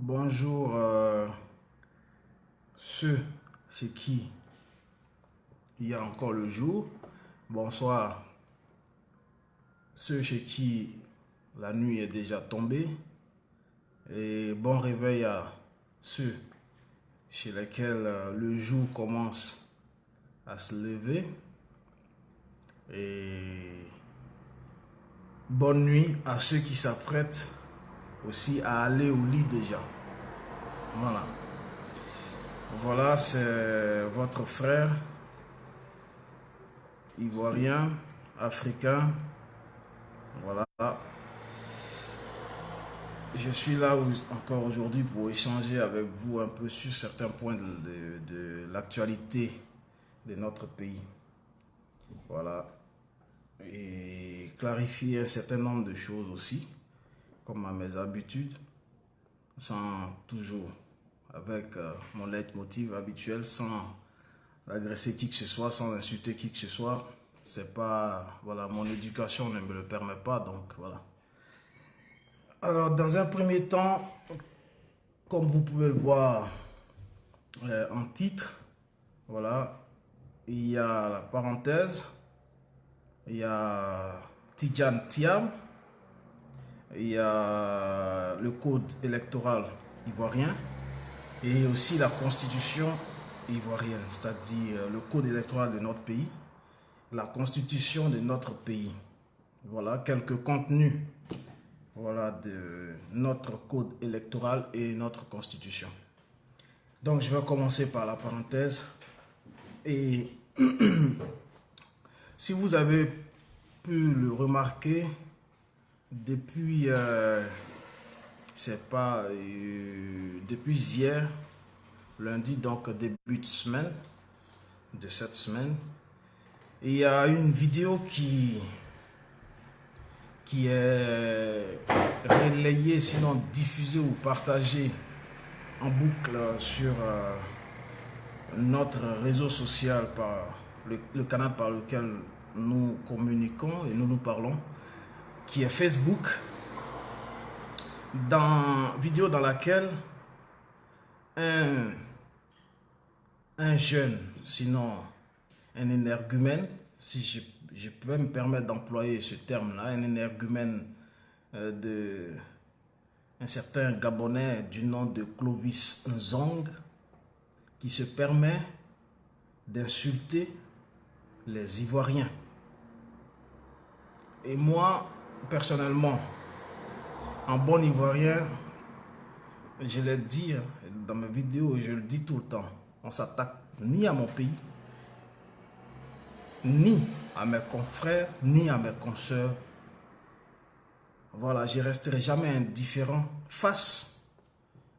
Bonjour ceux chez qui il y a encore le jour. Bonsoir ceux chez qui la nuit est déjà tombée. Et bon réveil à ceux chez lesquels le jour commence à se lever. Et bonne nuit à ceux qui s'apprêtent aussi à aller au lit déjà. Voilà. Voilà, c'est votre frère ivoirien, africain. Voilà. Je suis là encore aujourd'hui pour échanger avec vous un peu sur certains points de l'actualité de notre pays. Voilà. Et clarifier un certain nombre de choses aussi, comme à mes habitudes, sans toujours, avec mon leitmotiv habituel, sans agresser qui que ce soit, sans insulter qui que ce soit. C'est pas, voilà, mon éducation ne me le permet pas, donc voilà. Alors, dans un premier temps, comme vous pouvez le voir en titre, voilà, il y a la parenthèse, il y a Tidjane Thiam, il y a le code électoral ivoirien et aussi la constitution ivoirienne, c'est-à-dire le code électoral de notre pays, la constitution de notre pays. Voilà quelques contenus, voilà, de notre code électoral et notre constitution. Donc je vais commencer par la parenthèse. Et si vous avez pu le remarquer, depuis depuis hier, lundi, donc début de semaine, de cette semaine, il y a une vidéo qui est relayée, sinon diffusée ou partagée en boucle sur notre réseau social, par le canal par lequel nous communiquons et nous parlons, qui est Facebook. Vidéo dans laquelle un jeune, sinon un énergumène, si je pouvais me permettre d'employer ce terme-là, un énergumène un certain Gabonais du nom de Clovis Nzong, qui se permet d'insulter les Ivoiriens. Et moi, personnellement, en bon Ivoirien, je l'ai dit dans mes vidéos et je le dis tout le temps, on s'attaque ni à mon pays, ni à mes confrères, ni à mes consoeurs. Voilà, je ne resterai jamais indifférent face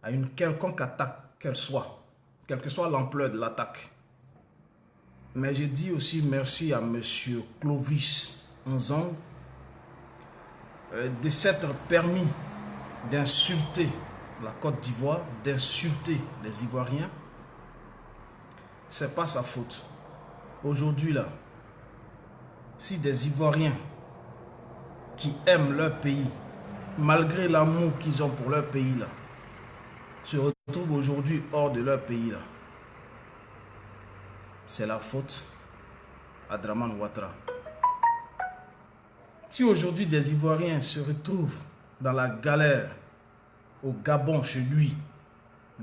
à une quelconque attaque, qu'elle soit, quelle que soit l'ampleur de l'attaque. Mais je dis aussi merci à monsieur Clovis Nzong de s'être permis d'insulter la Côte d'Ivoire, d'insulter les Ivoiriens. C'est pas sa faute. Aujourd'hui là, si des Ivoiriens qui aiment leur pays, malgré l'amour qu'ils ont pour leur pays là, se retrouvent aujourd'hui hors de leur pays là, c'est la faute à Dramane Ouattara. Si aujourd'hui des Ivoiriens se retrouvent dans la galère au Gabon chez lui,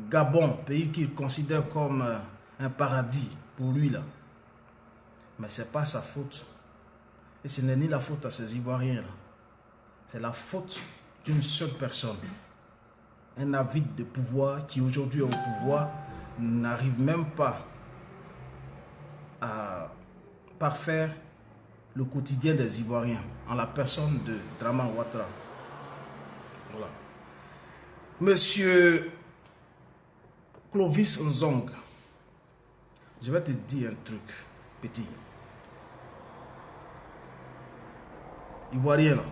Gabon, pays qu'il considère comme un paradis pour lui là, mais c'est pas sa faute. Et ce n'est ni la faute à ces Ivoiriens là, c'est la faute d'une seule personne, un avide de pouvoir qui aujourd'hui est au pouvoir, n'arrive même pas à parfaire le quotidien des Ivoiriens, en la personne de Dramane Ouattara. Voilà. Monsieur Clovis Nzong, je vais te dire un truc, petit. Ivoirien, là,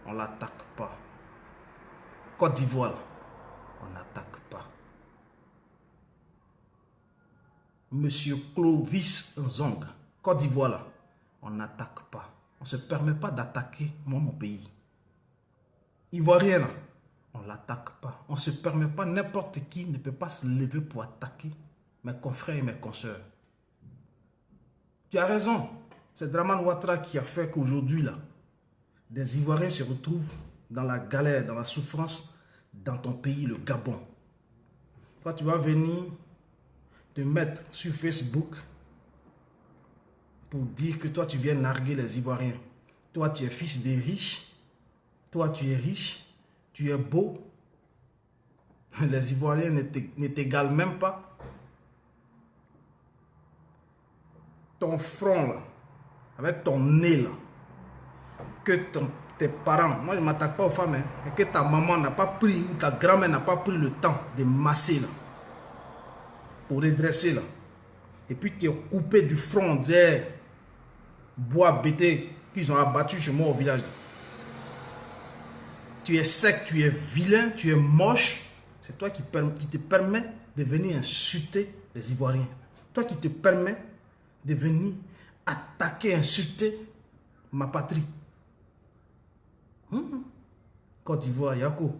on ne l'attaque pas. Côte d'Ivoire, là, on n'attaque pas. Monsieur Clovis Nzong, Côte d'Ivoire, là, on n'attaque pas. On ne se permet pas d'attaquer mon pays. Ivoirien, là, on ne l'attaque pas. on ne se permet pas, n'importe qui ne peut pas se lever pour attaquer mes confrères et mes consoeurs. Tu as raison. C'est Dramane Ouattara qui a fait qu'aujourd'hui, là, des Ivoiriens se retrouvent dans la galère, dans la souffrance, dans ton pays, le Gabon. Toi, tu vas venir te mettre sur Facebook pour dire que toi, tu viens narguer les Ivoiriens. Toi, tu es fils des riches. Toi, tu es riche. Tu es beau. Les Ivoiriens ne t'égalent même pas. Ton front, là, avec ton nez, là, que tes parents, moi je ne m'attaque pas aux femmes, et que ta maman n'a pas pris, ou ta grand-mère n'a pas pris le temps de masser, là, pour redresser, là. Et puis tu es coupé du front des bois bêtés qu'ils ont abattu chez moi au village. Tu es sec, tu es vilain, tu es moche. C'est toi qui te permet de venir insulter les Ivoiriens. Toi qui te permet de venir attaquer, insulter ma patrie. Côte d'Ivoire, Yako.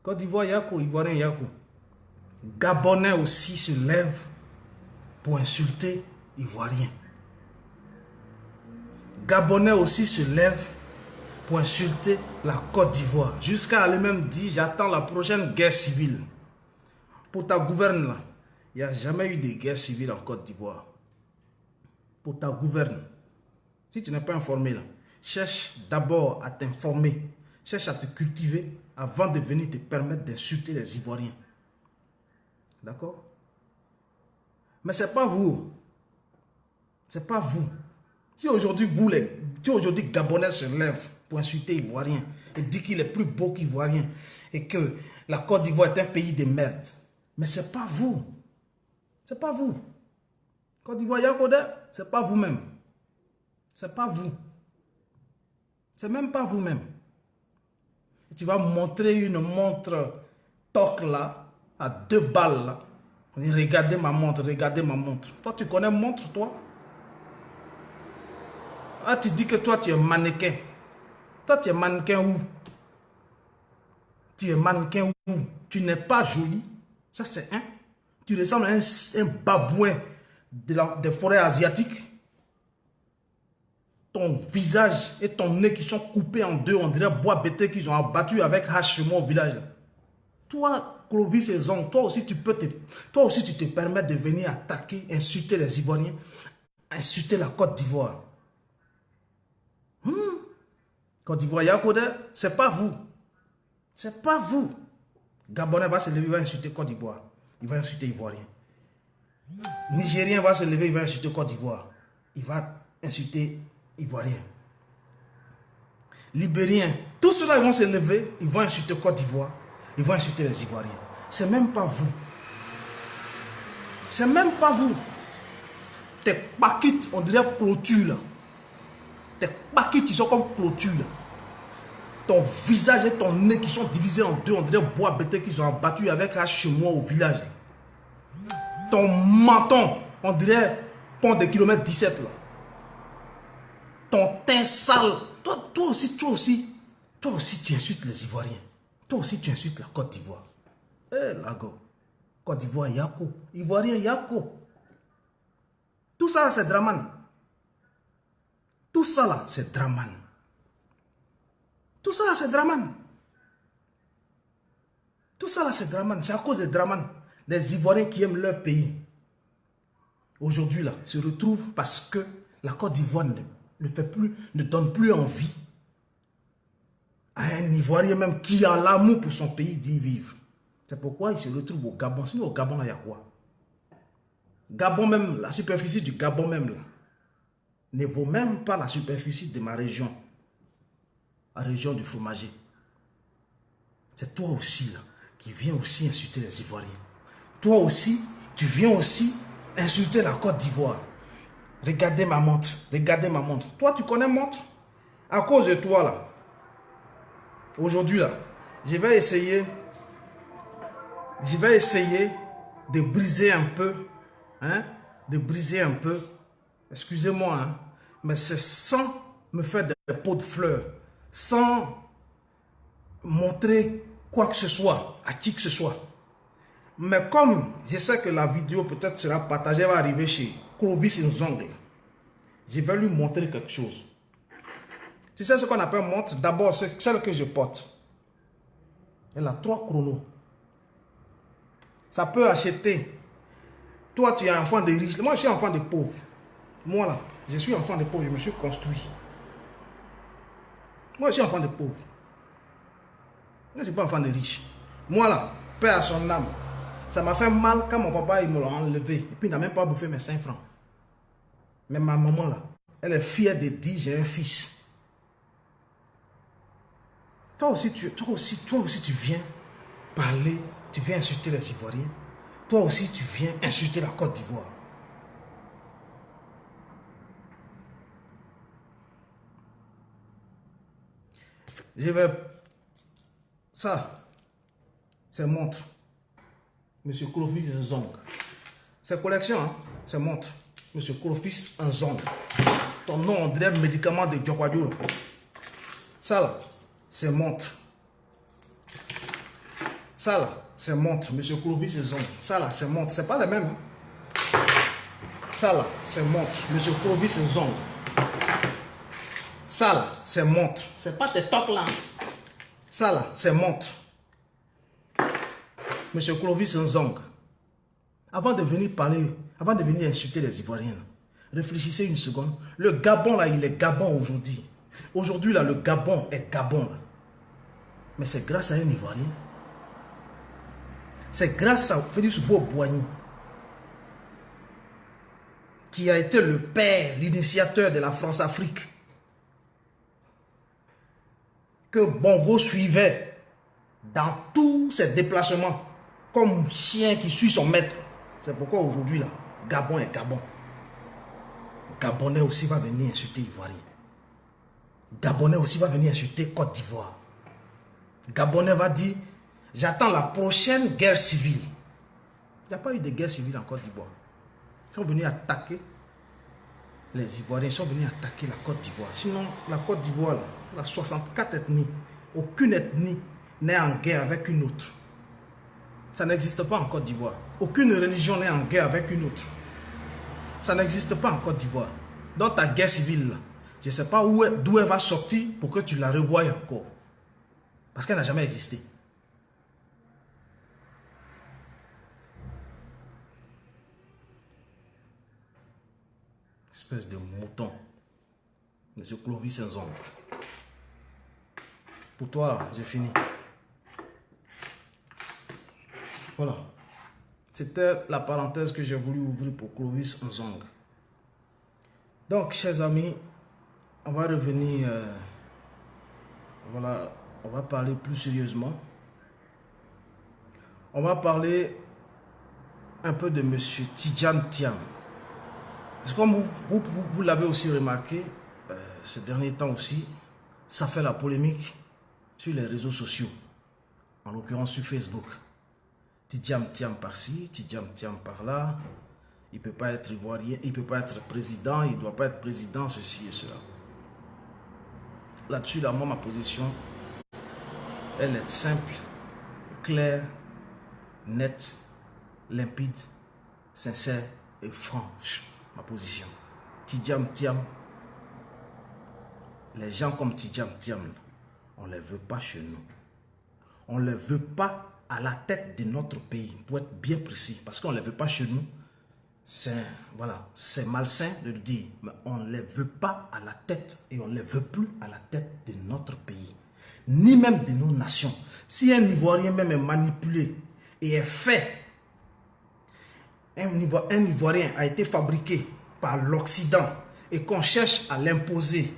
Côte d'Ivoire, Yako. Ivoirien, Yako. Gabonais aussi se lèvent pour insulter Ivoiriens. Gabonais aussi se lèvent pour insulter la Côte d'Ivoire. Jusqu'à lui-même dire, j'attends la prochaine guerre civile. Pour ta gouverne là, il n'y a jamais eu de guerre civile en Côte d'Ivoire. Pour ta gouverne. Si tu n'es pas informé là, cherche d'abord à t'informer. Cherche à te cultiver avant de venir te permettre d'insulter les Ivoiriens. D'accord? Mais ce n'est pas vous. Ce n'est pas vous. Si aujourd'hui Gabonais se lève pour insulter Ivoirien et dit qu'il est plus beau qu'Ivoirien et que la Côte d'Ivoire est un pays de merde, mais ce n'est pas vous. Ce n'est pas vous. Côte d'Ivoire, ce n'est pas vous-même. Ce n'est pas vous. C'est même pas vous-même. Et tu vas montrer une montre toc là, à 2 balles là. Regardez ma montre, regardez ma montre. Toi, tu connais montre, toi? Ah, tu dis que toi, tu es mannequin. Toi, tu es mannequin où? Tu es mannequin où? Tu n'es pas joli. Ça, c'est un. Tu ressembles à un babouin des forêts asiatiques. Ton visage et ton nez qui sont coupés en deux, on dirait bois bêté qu'ils ont abattu avec hache chez moi au village. Toi, Clovis et Zong, toi aussi tu te permets de venir attaquer, insulter les Ivoiriens, insulter la Côte d'Ivoire. Côte d'Ivoire, Yakodé, c'est pas vous. C'est pas vous. Gabonais va se lever, il va insulter Côte d'Ivoire. Il va insulter Ivoirien. Nigérien va se lever, il va insulter Côte d'Ivoire. Il va insulter Ivoirien. Libérien. Tous ceux-là ils vont se lever, ils vont insulter Côte d'Ivoire. Ils vont insulter les Ivoiriens. C'est même pas vous. C'est même pas vous. Tes paquites, on dirait clôture là. Tes paquites qui sont comme clôture là. Ton visage et ton nez qui sont divisés en deux, on dirait bois bêté qu'ils ont abattu avec un chemin au village. Ton menton, on dirait pont de kilomètre 17 là. Ton teint sale. Toi aussi, tu insultes les Ivoiriens. Toi aussi, tu insultes la Côte d'Ivoire. Eh, Lago. Côte d'Ivoire, Yako. Ivoirien, Yako. Tout ça, c'est Dramane. Tout ça, là, c'est Dramane. Tout ça, là, c'est Dramane. Tout ça, là, c'est Dramane. C'est à cause de Dramane. Les Ivoiriens qui aiment leur pays, aujourd'hui, là, se retrouvent parce que la Côte d'Ivoire ne donne plus envie à un Ivoirien même qui a l'amour pour son pays d'y vivre. C'est pourquoi il se retrouve au Gabon. Sinon, au Gabon, là, il y a quoi? Gabon même, la superficie du Gabon même, là, ne vaut même pas la superficie de ma région. La région du fromager. C'est toi aussi, là, qui viens aussi insulter les Ivoiriens. Toi aussi, tu viens aussi insulter la Côte d'Ivoire. Regardez ma montre. Regardez ma montre. Toi, tu connais montre? À cause de toi, là. Aujourd'hui, là, je vais essayer de briser un peu. Hein? De briser un peu. Excusez-moi, hein, mais c'est sans me faire des pots de fleurs. Sans montrer quoi que ce soit, à qui que ce soit. Mais comme je sais que la vidéo peut-être sera partagée, elle va arriver chez Clovis Nzongle, je vais lui montrer quelque chose. Tu sais ce qu'on appelle montre? D'abord, celle que je porte. Elle a 3 chronos. Ça peut acheter. Toi, tu es enfant de riche. Moi, je suis enfant de pauvre. Moi, là, je suis enfant de pauvre. Je me suis construit. Moi, je suis enfant de pauvre. Moi, je ne suis pas enfant de riche. Moi, là, paix à son âme. Ça m'a fait mal quand mon papa, il me l'a enlevé. Et puis, il n'a même pas bouffé mes 5 francs. Mais ma maman, là, elle est fière de dire, j'ai un fils. Toi aussi, tu viens parler, tu viens insulter les Ivoiriens. Toi aussi, tu viens insulter la Côte d'Ivoire. Je vais... Ça, c'est montre. Monsieur Clovis Nzongle. C'est collection, hein? C'est montre. Monsieur Clovis Nzongle. Ton nom, on dirait médicament de Djokwadjo. Ça, là, c'est montre. Ça, là, c'est montre. Monsieur Clovis Nzongle. Ça, là, c'est montre. C'est pas les mêmes. Hein? Ça, là, c'est montre. Monsieur Clovis Nzongle. Ça, là, c'est montre. C'est pas tes tocs, là. Ça, là, c'est montre. Monsieur Clovis Nzongle. Avant de venir parler, avant de venir insulter les Ivoiriens, réfléchissez une seconde. Le Gabon, là, il est Gabon aujourd'hui. Aujourd'hui, là, le Gabon est Gabon. Là. Mais c'est grâce à un Ivoirien. C'est grâce à Félix Houphouët-Boigny, qui a été le père, l'initiateur de la France-Afrique, que Bongo suivait dans tous ses déplacements, comme chien qui suit son maître. C'est pourquoi aujourd'hui, là, Gabon est Gabon. Gabonais aussi va venir insulter Ivoirien. Gabonais aussi va venir insulter Côte d'Ivoire. Gabonais va dire, j'attends la prochaine guerre civile. Il n'y a pas eu de guerre civile en Côte d'Ivoire. Ils sont venus attaquer les Ivoiriens, ils sont venus attaquer la Côte d'Ivoire. Sinon, la Côte d'Ivoire, elle a 64 ethnies. Aucune ethnie n'est en guerre avec une autre. Ça n'existe pas en Côte d'Ivoire. Aucune religion n'est en guerre avec une autre. Ça n'existe pas en Côte d'Ivoire. Dans ta guerre civile, là, je ne sais pas d'où elle va sortir pour que tu la revoies encore. Parce qu'elle n'a jamais existé. Espèce de mouton. Monsieur Clovis Nzongle. Pour toi, j'ai fini. Voilà. C'était la parenthèse que j'ai voulu ouvrir pour Clovis Nzongle. Donc, chers amis, on va revenir... voilà, on va parler plus sérieusement. On va parler un peu de Monsieur Tidjane Thiam. Parce que comme vous l'avez aussi remarqué, ces derniers temps aussi, ça fait la polémique sur les réseaux sociaux, en l'occurrence sur Facebook. Tidjane Thiam par-ci, Tidjane Thiam par-là. Il ne peut pas être ivoirien, il ne peut pas être président, il ne doit pas être président, ceci et cela. Là-dessus, là, moi, ma position, elle est simple, claire, nette, limpide, sincère et franche. Ma position. Tidjane Thiam, les gens comme Tidjane Thiam, on ne les veut pas chez nous. On ne les veut pas à la tête de notre pays, pour être bien précis, parce qu'on ne les veut pas chez nous. C'est voilà, c'est malsain de le dire, mais on ne les veut pas à la tête et on ne les veut plus à la tête de notre pays, ni même de nos nations. Si un Ivoirien même est manipulé et est fait, un Ivoirien a été fabriqué par l'Occident et qu'on cherche à l'imposer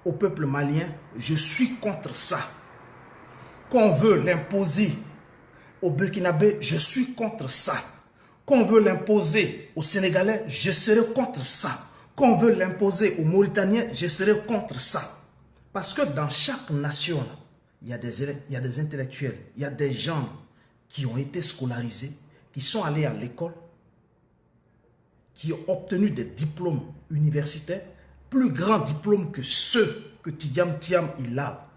au peuple malien, je suis contre ça. Qu'on veut l'imposer au Burkinabé, je suis contre ça. Qu'on veut l'imposer aux Sénégalais, je serai contre ça. Qu'on veut l'imposer aux Mauritaniens, je serai contre ça. Parce que dans chaque nation, il y a des intellectuels, il y a des gens qui ont été scolarisés, qui sont allés à l'école, qui ont obtenu des diplômes universitaires, plus grands diplômes que ceux que Tidjane Thiam il a.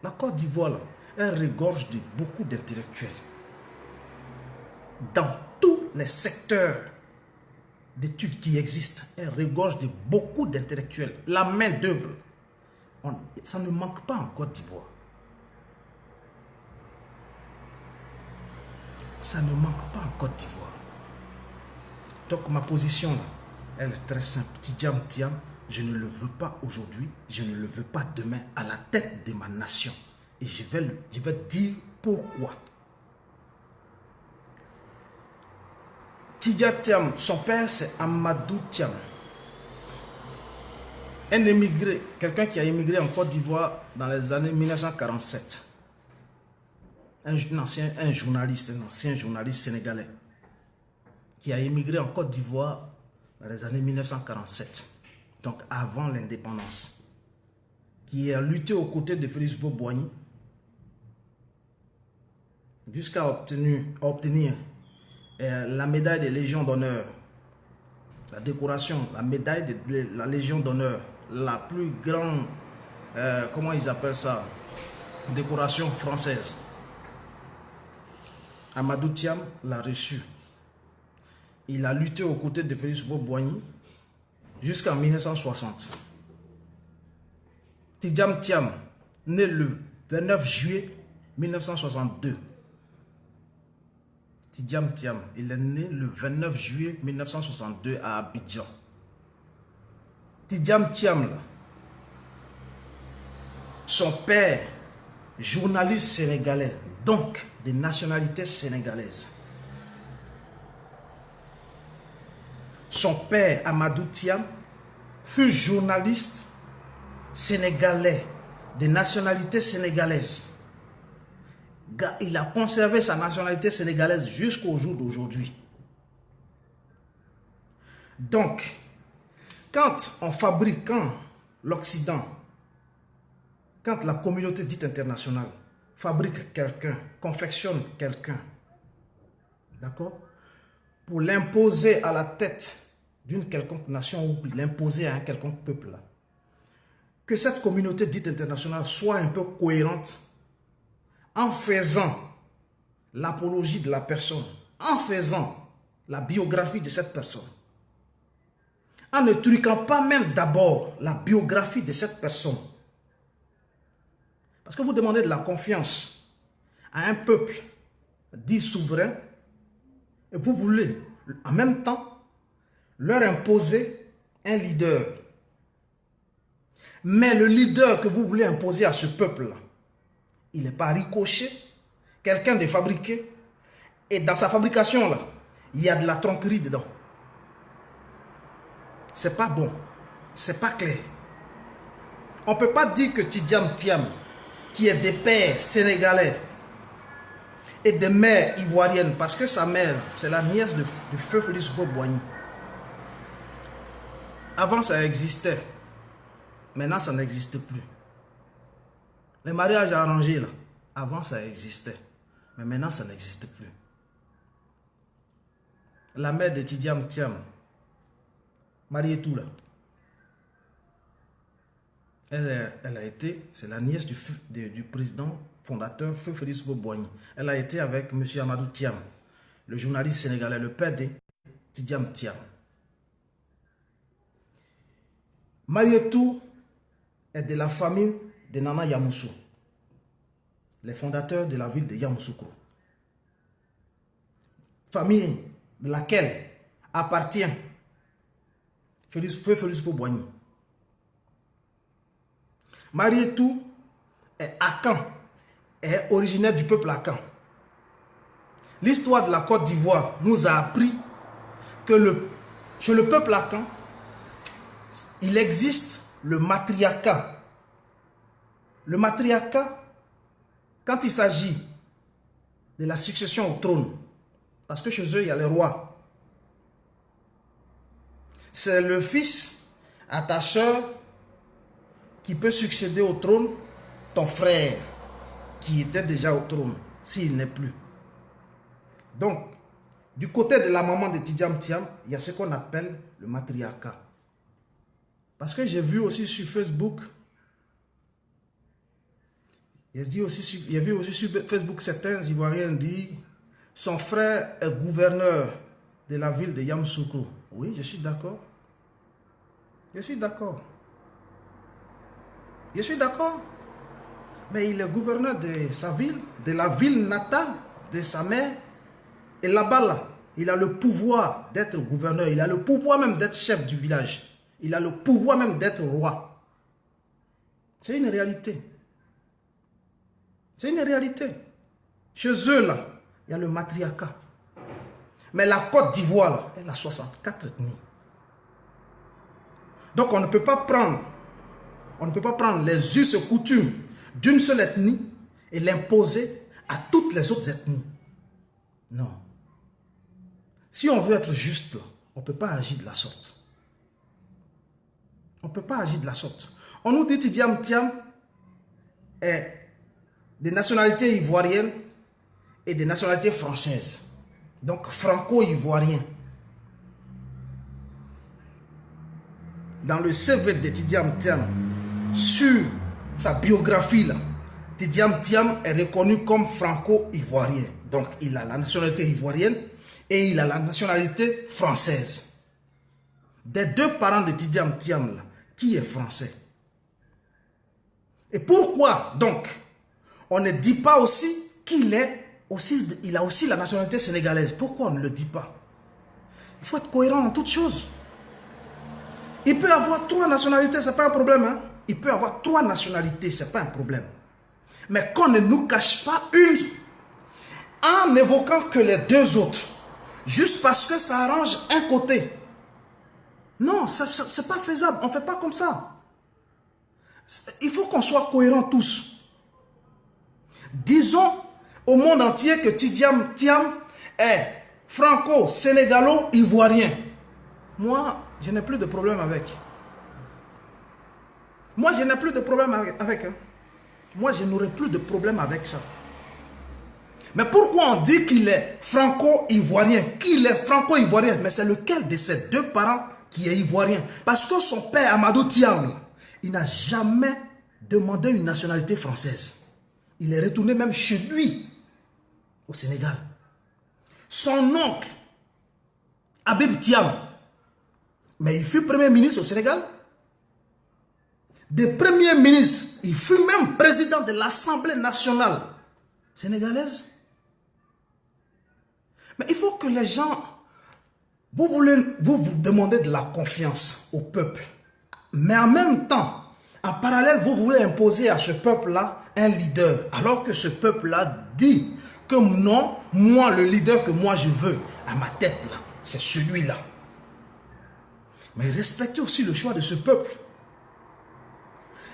La Côte d'Ivoire, elle regorge de beaucoup d'intellectuels. Dans tous les secteurs d'études qui existent, elle regorge de beaucoup d'intellectuels. La main d'œuvre, ça ne manque pas en Côte d'Ivoire. Ça ne manque pas en Côte d'Ivoire. Donc ma position là, elle est très simple. Tidjam Thiam, je ne le veux pas aujourd'hui, je ne le veux pas demain à la tête de ma nation. Et je vais dire pourquoi. Tidjam Thiam, son père c'est Amadou Thiam. Un émigré, quelqu'un qui a émigré en Côte d'Ivoire dans les années 1947. Un journaliste sénégalais qui a émigré en Côte d'Ivoire dans les années 1947, donc avant l'indépendance, qui a lutté aux côtés de Félix Houphouët-Boigny jusqu'à obtenir la médaille de Légion d'honneur, la décoration, la médaille de la Légion d'honneur, la plus grande, comment ils appellent ça, décoration française. Amadou Thiam l'a reçu. Il a lutté aux côtés de Félix Houphouët-Boigny jusqu'en 1960. Tidjam Thiam, né le 29 juillet 1962. Tidjam Thiam, il est né le 29 juillet 1962 à Abidjan. Tidjam Thiam, son père, journaliste sénégalais, donc de nationalité sénégalaise. Son père, Amadou Thiam, fut journaliste sénégalais, de nationalité sénégalaise. Il a conservé sa nationalité sénégalaise jusqu'au jour d'aujourd'hui. Donc, quand on fabrique, quand l'Occident, quand la communauté dite internationale fabrique quelqu'un, confectionne quelqu'un, d'accord, pour l'imposer à la tête d'une quelconque nation ou l'imposer à un quelconque peuple, que cette communauté dite internationale soit un peu cohérente en faisant l'apologie de la personne, en faisant la biographie de cette personne, en ne truquant pas même d'abord la biographie de cette personne. Parce que vous demandez de la confiance à un peuple dit souverain et vous voulez en même temps leur imposer un leader. Mais le leader que vous voulez imposer à ce peuple-là, il n'est pas ricoché, quelqu'un de fabriqué. Et dans sa fabrication-là, il y a de la tromperie dedans. C'est pas bon, c'est pas clair. On ne peut pas dire que Tidjam Thiam, qui est des pères sénégalais et des mères ivoiriennes, parce que sa mère, c'est la nièce du feu Félix Houphouët-Boigny. Avant, ça existait. Maintenant, ça n'existe plus. Les mariages arrangés, là, avant, ça existait. Mais maintenant, ça n'existe plus. La mère de Tidjam Thiam, Marietou, là, elle a été, c'est la nièce du président fondateur Feu Félix Houphouët-Boigny. Elle a été avec M. Amadou Thiam, le journaliste sénégalais, le père de Tidjam Thiam. Marietou est de la famille de Nana Yamoussoukro, les fondateurs de la ville de Yamoussoukro. Famille de laquelle appartient Feu Félix Houphouët-Boigny. Marietou est Akan, est originaire du peuple Akan. L'histoire de la Côte d'Ivoire nous a appris que chez le peuple Akan, il existe le matriarcat. Le matriarcat, quand il s'agit de la succession au trône, parce que chez eux, il y a les rois. C'est le fils à ta soeur qui peut succéder au trône, ton frère qui était déjà au trône, s'il n'est plus. Donc, du côté de la maman de Tidjam Thiam, il y a ce qu'on appelle le matriarcat. Parce que j'ai vu aussi sur Facebook, Il y avait aussi sur Facebook certains Ivoiriens dit son frère est gouverneur de la ville de Yamoussoukro. Oui, je suis d'accord. Je suis d'accord. Je suis d'accord. Mais il est gouverneur de sa ville, de la ville natale de sa mère. Et là-bas, là, il a le pouvoir d'être gouverneur. Il a le pouvoir même d'être chef du village. Il a le pouvoir même d'être roi. C'est une réalité. C'est une réalité. Chez eux, là, il y a le matriarcat. Mais la Côte d'Ivoire, là, elle a 64 ethnies. Donc, on ne peut pas prendre les us et coutumes d'une seule ethnie et l'imposer à toutes les autres ethnies. Non. Si on veut être juste, là, on ne peut pas agir de la sorte. On ne peut pas agir de la sorte. On nous dit Tidiam Thiam est des nationalités ivoiriennes et des nationalités françaises. Donc franco-ivoirien. Dans le CV de Tidiam Thiam, sur sa biographie, là, Tidiam Thiam est reconnu comme franco-ivoirien. Donc il a la nationalité ivoirienne et il a la nationalité française. Des deux parents de Tidiam Thiam, là, qui est français? Et pourquoi donc on ne dit pas aussi qu'il il a aussi la nationalité sénégalaise? Pourquoi on ne le dit pas? Il faut être cohérent en toutes choses. Il peut avoir 3 nationalités, ce n'est pas un problème. Hein? Il peut avoir 3 nationalités, ce n'est pas un problème. Mais qu'on ne nous cache pas une en évoquant que les 2 autres, juste parce que ça arrange un côté. Non, ce n'est pas faisable, on ne fait pas comme ça. Il faut qu'on soit cohérents tous. Disons au monde entier que Tidiam Thiam est franco-sénégalo-ivoirien. Moi, je n'ai plus de problème avec. Moi, je n'ai plus de problème avec. Hein. Moi, je n'aurai plus de problème avec ça. Mais pourquoi on dit qu'il est franco-ivoirien? Qu'il est franco-ivoirien? Mais c'est lequel de ces 2 parents qui est ivoirien? Parce que son père, Amadou Thiam, il n'a jamais demandé une nationalité française. Il est retourné même chez lui, au Sénégal. Son oncle, Habib Thiam, mais il fut premier ministre au Sénégal. Des premiers ministres, il fut même président de l'Assemblée nationale sénégalaise. Mais il faut que les gens, vous demandez de la confiance au peuple. Mais en même temps, en parallèle, vous voulez imposer à ce peuple-là un leader. Alors que ce peuple-là dit que non, moi, le leader que moi je veux, à ma tête, là, c'est celui-là. Mais respectez aussi le choix de ce peuple.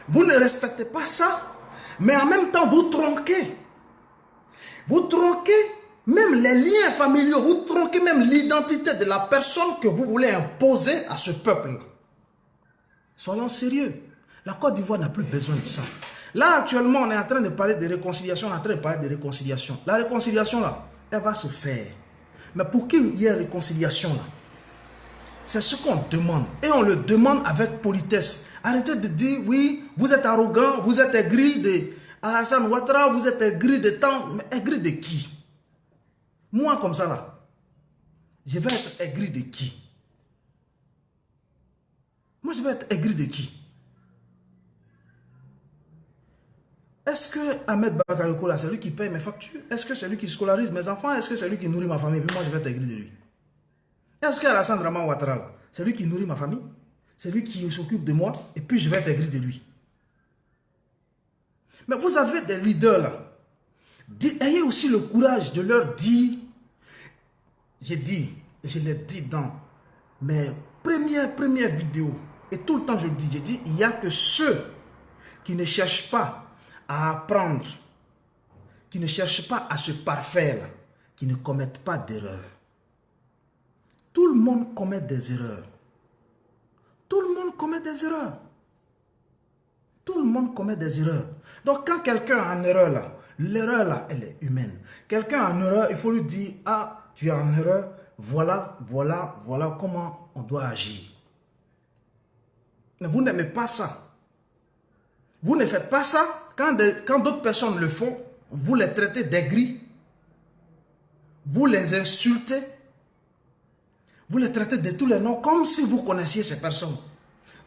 Vous ne respectez pas ça, mais en même temps, vous tronquez. Vous tronquez même les liens familiaux, vous tronquez même l'identité de la personne que vous voulez imposer à ce peuple. Soyons sérieux. La Côte d'Ivoire n'a plus besoin de ça. Là, actuellement, on est en train de parler de réconciliation. On est en train de parler de réconciliation. La réconciliation, là, elle va se faire. Mais pour qu'il y ait réconciliation, là, c'est ce qu'on demande. Et on le demande avec politesse. Arrêtez de dire, oui, vous êtes arrogant, vous êtes aigri de Alassane Ouattara, vous êtes aigri de temps. Mais aigri de qui? Moi, comme ça, là, je vais être aigri de qui? Moi, je vais être aigri de qui? Est-ce que Ahmed Bakayoko, là, c'est lui qui paye mes factures? Est-ce que c'est lui qui scolarise mes enfants? Est-ce que c'est lui qui nourrit ma famille? Puis moi, je vais être aigri de lui. Est-ce que Alassane Ouattara, c'est lui qui nourrit ma famille? C'est lui qui s'occupe de moi? Et puis, je vais être aigri de lui. Mais vous avez des leaders, là. Ayez aussi le courage de leur dire, j'ai dit, et je l'ai dit dans mes premières vidéos, et tout le temps je le dis, j'ai dit, il n'y a que ceux qui ne cherchent pas à apprendre, qui ne cherchent pas à se parfaire, qui ne commettent pas d'erreurs. Tout le monde commet des erreurs. Tout le monde commet des erreurs. Tout le monde commet des erreurs. Donc quand quelqu'un est en erreur là, l'erreur là, elle est humaine. Quelqu'un en erreur, il faut lui dire, ah, tu es en erreur, voilà comment on doit agir. Mais vous n'aimez pas ça. Vous ne faites pas ça, Quand d'autres personnes le font, vous les traitez d'aigris, vous les insultez, vous les traitez de tous les noms, comme si vous connaissiez ces personnes.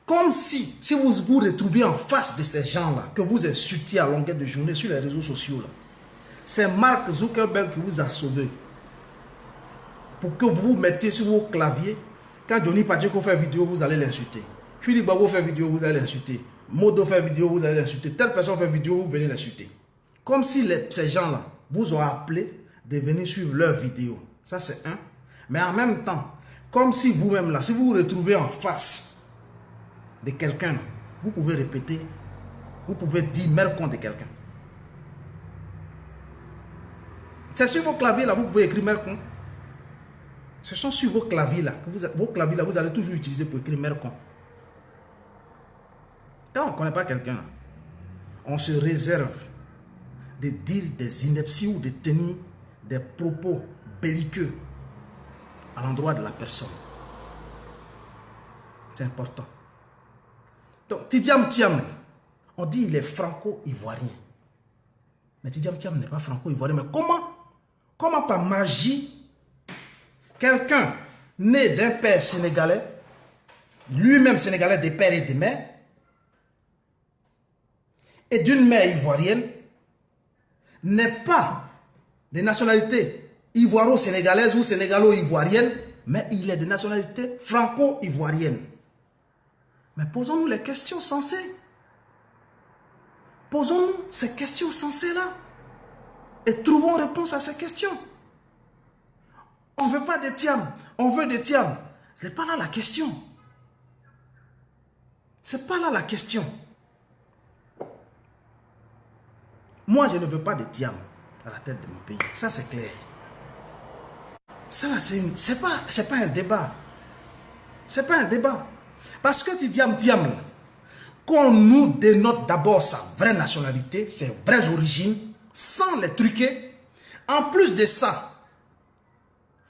Comme si vous vous retrouviez en face de ces gens-là, que vous insultiez à longueur de journée sur les réseaux sociaux. C'est Mark Zuckerberg qui vous a sauvé. Pour que vous vous mettiez sur vos claviers. Quand Johnny Pacheco fait vidéo, vous allez l'insulter. Philippe Babo fait vidéo, vous allez l'insulter. Modo fait vidéo, vous allez l'insulter. Telle personne fait vidéo, vous venez l'insulter. Comme si ces gens-là vous ont appelé de venir suivre leurs vidéos. Ça, c'est un. Mais en même temps, comme si vous-même là, si vous vous retrouvez en face de quelqu'un, vous pouvez répéter, vous pouvez dire mercon de quelqu'un. C'est sur vos claviers là, vous pouvez écrire mercon. Ce sont sur vos claviers là, vous allez toujours utiliser pour écrire mercon. Quand on ne connaît pas quelqu'un, on se réserve de dire des inepties ou de tenir des propos belliqueux à l'endroit de la personne. C'est important. Donc, Tidiam Thiam, on dit il est franco-ivoirien. Mais Tidiam Thiam n'est pas franco-ivoirien. Mais comment par magie, quelqu'un né d'un père sénégalais, lui-même sénégalais des pères et des mères, et d'une mère ivoirienne, n'est pas de nationalité ivoiro-sénégalaise ou sénégalo-ivoirienne, mais il est de nationalité franco-ivoirienne. Mais posons-nous les questions sensées. Posons-nous ces questions sensées-là et trouvons réponse à ces questions. On ne veut pas de Thiam, on veut de Thiam. Ce n'est pas là la question. Ce n'est pas là la question. Moi, je ne veux pas de Thiam à la tête de mon pays. Ça, c'est clair. Ça, c'est pas un débat. C'est pas un débat. Parce que Tidiam Thiam, qu'on nous dénote d'abord sa vraie nationalité, ses vraies origines, sans les truquer. En plus de ça,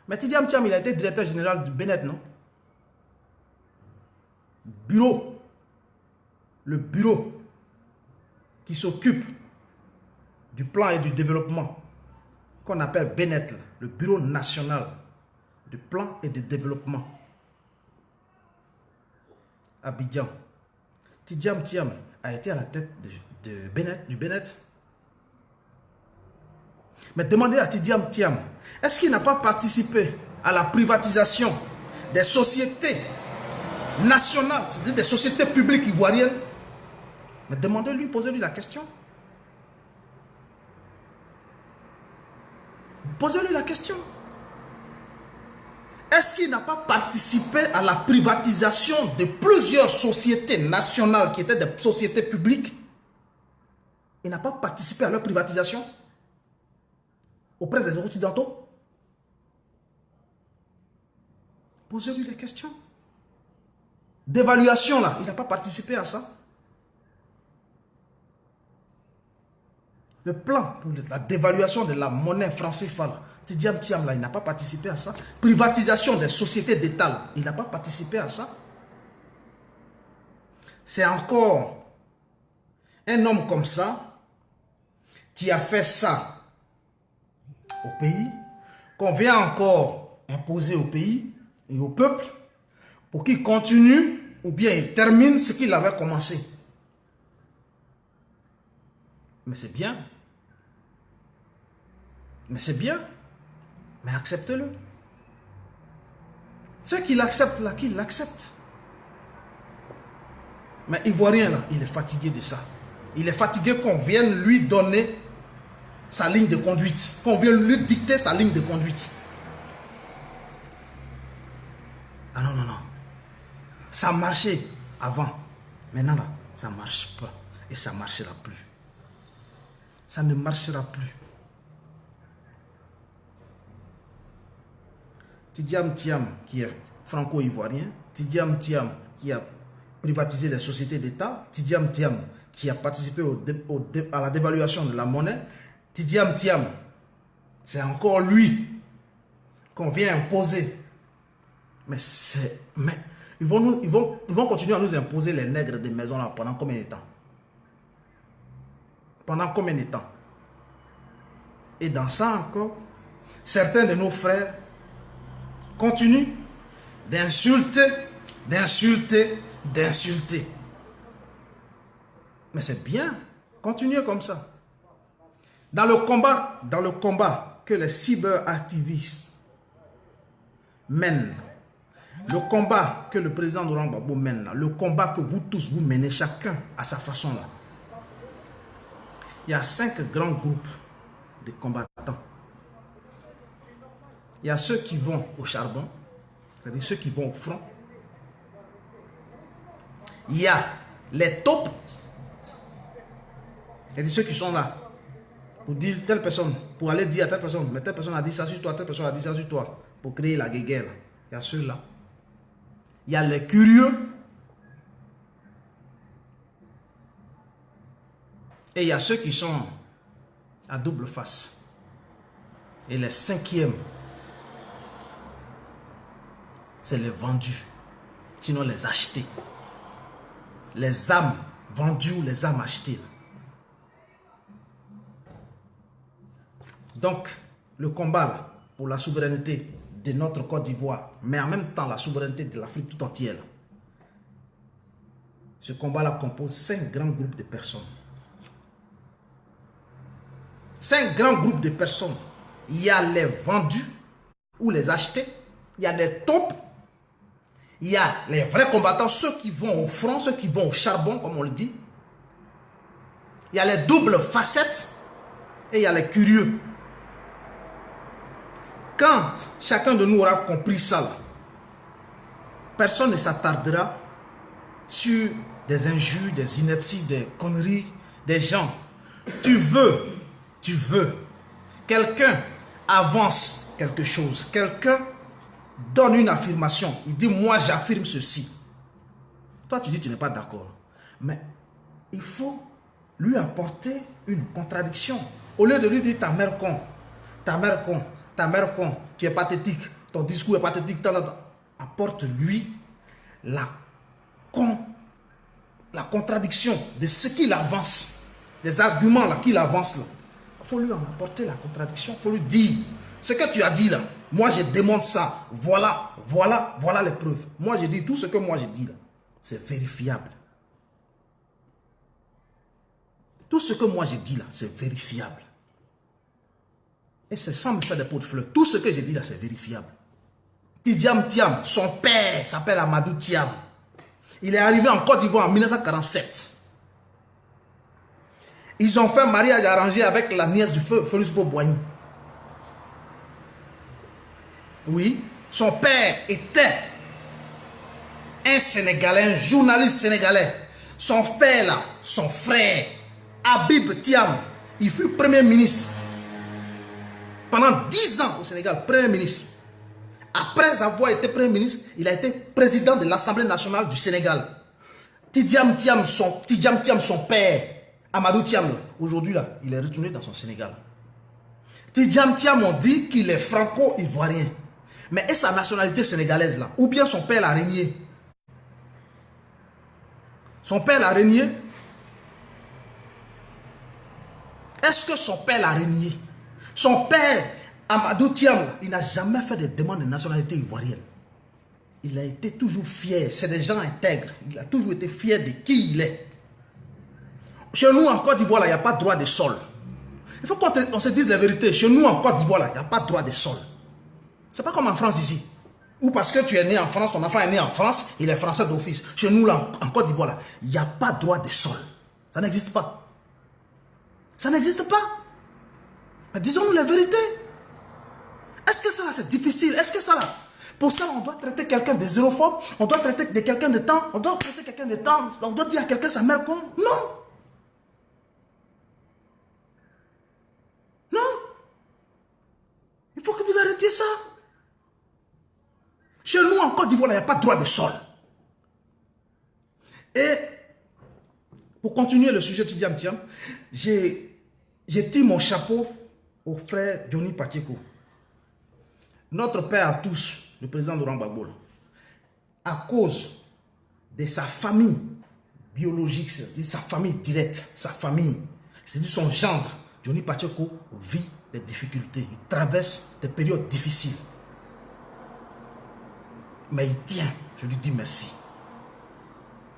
mais Tidiam Thiam, il a été directeur général du Bénet, non? Le bureau qui s'occupe du plan et du développement, qu'on appelle Bénet, le bureau national du plan et du développement. Abidjan. Tidiam Thiam a été à la tête du Bénet. Mais demandez à Tidiam Thiam, est-ce qu'il n'a pas participé à la privatisation des sociétés nationales, c'est-à-dire des sociétés publiques ivoiriennes? Mais demandez-lui, posez-lui la question. Posez-lui la question. Est-ce qu'il n'a pas participé à la privatisation de plusieurs sociétés nationales qui étaient des sociétés publiques? Il n'a pas participé à leur privatisation auprès des Occidentaux? Posez-lui les questions. D'évaluation, là, il n'a pas participé à ça. Le plan pour la dévaluation de la monnaie franc CFA, Tidiam Thiam, là, il n'a pas participé à ça. Privatisation des sociétés d'État, là, il n'a pas participé à ça. C'est encore un homme comme ça qui a fait ça au pays, qu'on vient encore imposer au pays et au peuple pour qu'il continue ou bien il termine ce qu'il avait commencé. Mais c'est bien. Mais c'est bien. Mais accepte-le. Ceux qui l'acceptent là, qu'ils l'acceptent. Mais Ivoirien là, il est fatigué de ça. Il est fatigué qu'on vienne lui donner sa ligne de conduite. Qu'on vienne lui dicter sa ligne de conduite. Ah non, non, non. Ça marchait avant. Maintenant là, ça ne marche pas. Et ça ne marchera plus. Ça ne marchera plus. Tidiam Thiam, qui est franco-ivoirien, Tidiam Thiam, qui a privatisé les sociétés d'État, Tidiam Thiam, qui a participé à la dévaluation de la monnaie, Tidiam Thiam, c'est encore lui qu'on vient imposer. Mais ils vont continuer à nous imposer les nègres des maisons là pendant combien de temps? Pendant combien de temps? Et dans ça encore, certains de nos frères continuent d'insulter, d'insulter, d'insulter. Mais c'est bien, continuez comme ça. Dans le combat que les cyberactivistes mènent, le combat que le président Laurent Gbagbo mène, le combat que vous tous vous menez, chacun à sa façon là, il y a 5 grands groupes de combattants. Il y a ceux qui vont au charbon, c'est-à-dire ceux qui vont au front. Il y a les taupes, c'est-à-dire ceux qui sont là pour dire telle personne, pour aller dire à telle personne, mais telle personne a dit ça sur toi, telle personne a dit ça sur toi, pour créer la guerre. Il y a ceux-là. Il y a les curieux. Et il y a ceux qui sont à double face. Et les 5e, c'est les vendus. Sinon les achetés. Les âmes vendues ou les âmes achetées. Donc, le combat là, pour la souveraineté de notre Côte d'Ivoire, mais en même temps la souveraineté de l'Afrique tout entière, là, ce combat-là compose 5 grands groupes de personnes. 5 grands groupes de personnes. Il y a les vendus ou les achetés. Il y a les taupes. Il y a les vrais combattants, ceux qui vont au front, ceux qui vont au charbon, comme on le dit. Il y a les doubles facettes et il y a les curieux. Quand chacun de nous aura compris ça, là, personne ne s'attardera sur des injures, des inepties, des conneries, des gens. Tu veux, quelqu'un avance quelque chose, quelqu'un donne une affirmation, il dit moi j'affirme ceci. Toi tu dis tu n'es pas d'accord, mais il faut lui apporter une contradiction. Au lieu de lui dire ta mère con, ta mère con, ta mère con, tu es pathétique, ton discours est pathétique, apporte-lui la contradiction de ce qu'il avance, des arguments là qu'il avance là. Il faut lui en apporter la contradiction, il faut lui dire ce que tu as dit là, moi je démontre ça, voilà les preuves. Moi je dis tout ce que moi je dis là, c'est vérifiable. Tout ce que moi je dis là, c'est vérifiable. Et c'est sans me faire des pots de fleurs. Tout ce que je dis là, c'est vérifiable. Tidjam Thiam, son père s'appelle Amadou Thiam. Il est arrivé en Côte d'Ivoire en 1947. Ils ont fait un mariage arrangé avec la nièce du feu, Félix Boigny. Oui, son père était un Sénégalais, un journaliste sénégalais. Son père là, son frère, Habib Thiam, il fut premier ministre. Pendant 10 ans au Sénégal, premier ministre. Après avoir été premier ministre, il a été président de l'Assemblée nationale du Sénégal. Tidjam Thiam, son père, Amadou Thiam, aujourd'hui là, il est retourné dans son Sénégal. Tidjam Thiam, on dit qu'il est franco-ivoirien. Mais est sa nationalité sénégalaise là? Ou bien son père l'a régné? Son père l'a régné? Est-ce que son père l'a régné? Son père, Amadou Thiam, il n'a jamais fait de demande de nationalité ivoirienne. Il a été toujours fier. C'est des gens intègres. Il a toujours été fier de qui il est. Chez nous, en Côte d'Ivoire, il n'y a pas de droit de sol. Il faut qu'on se dise la vérité. Chez nous, en Côte d'Ivoire, il n'y a pas de droit de sol. Ce n'est pas comme en France ici. Ou parce que tu es né en France, ton enfant est né en France, il est français d'office. Chez nous, là, en Côte d'Ivoire, il n'y a pas de droit de sol. Ça n'existe pas. Ça n'existe pas. Mais disons-nous la vérité. Est-ce que ça, c'est difficile? Est-ce que ça, là, pour ça, on doit traiter quelqu'un de xénophobe? On doit traiter de quelqu'un de temps? On doit traiter quelqu'un de temps? On doit dire à quelqu'un sa mère con? Non. Non. Il faut que vous arrêtiez ça. Chez nous, en Côte d'Ivoire, il n'y a pas de droit de sol. Et, pour continuer le sujet, Tidjam Thiam, j'ai tiré mon chapeau au frère Johnny Pacheco. Notre père à tous, le président Laurent Gbagbo, à cause de sa famille biologique, de sa famille directe, sa famille, C'est-à-dire son gendre, Johnny Pacheco, vit des difficultés. Il traverse des périodes difficiles. Mais il tient. Je lui dis merci.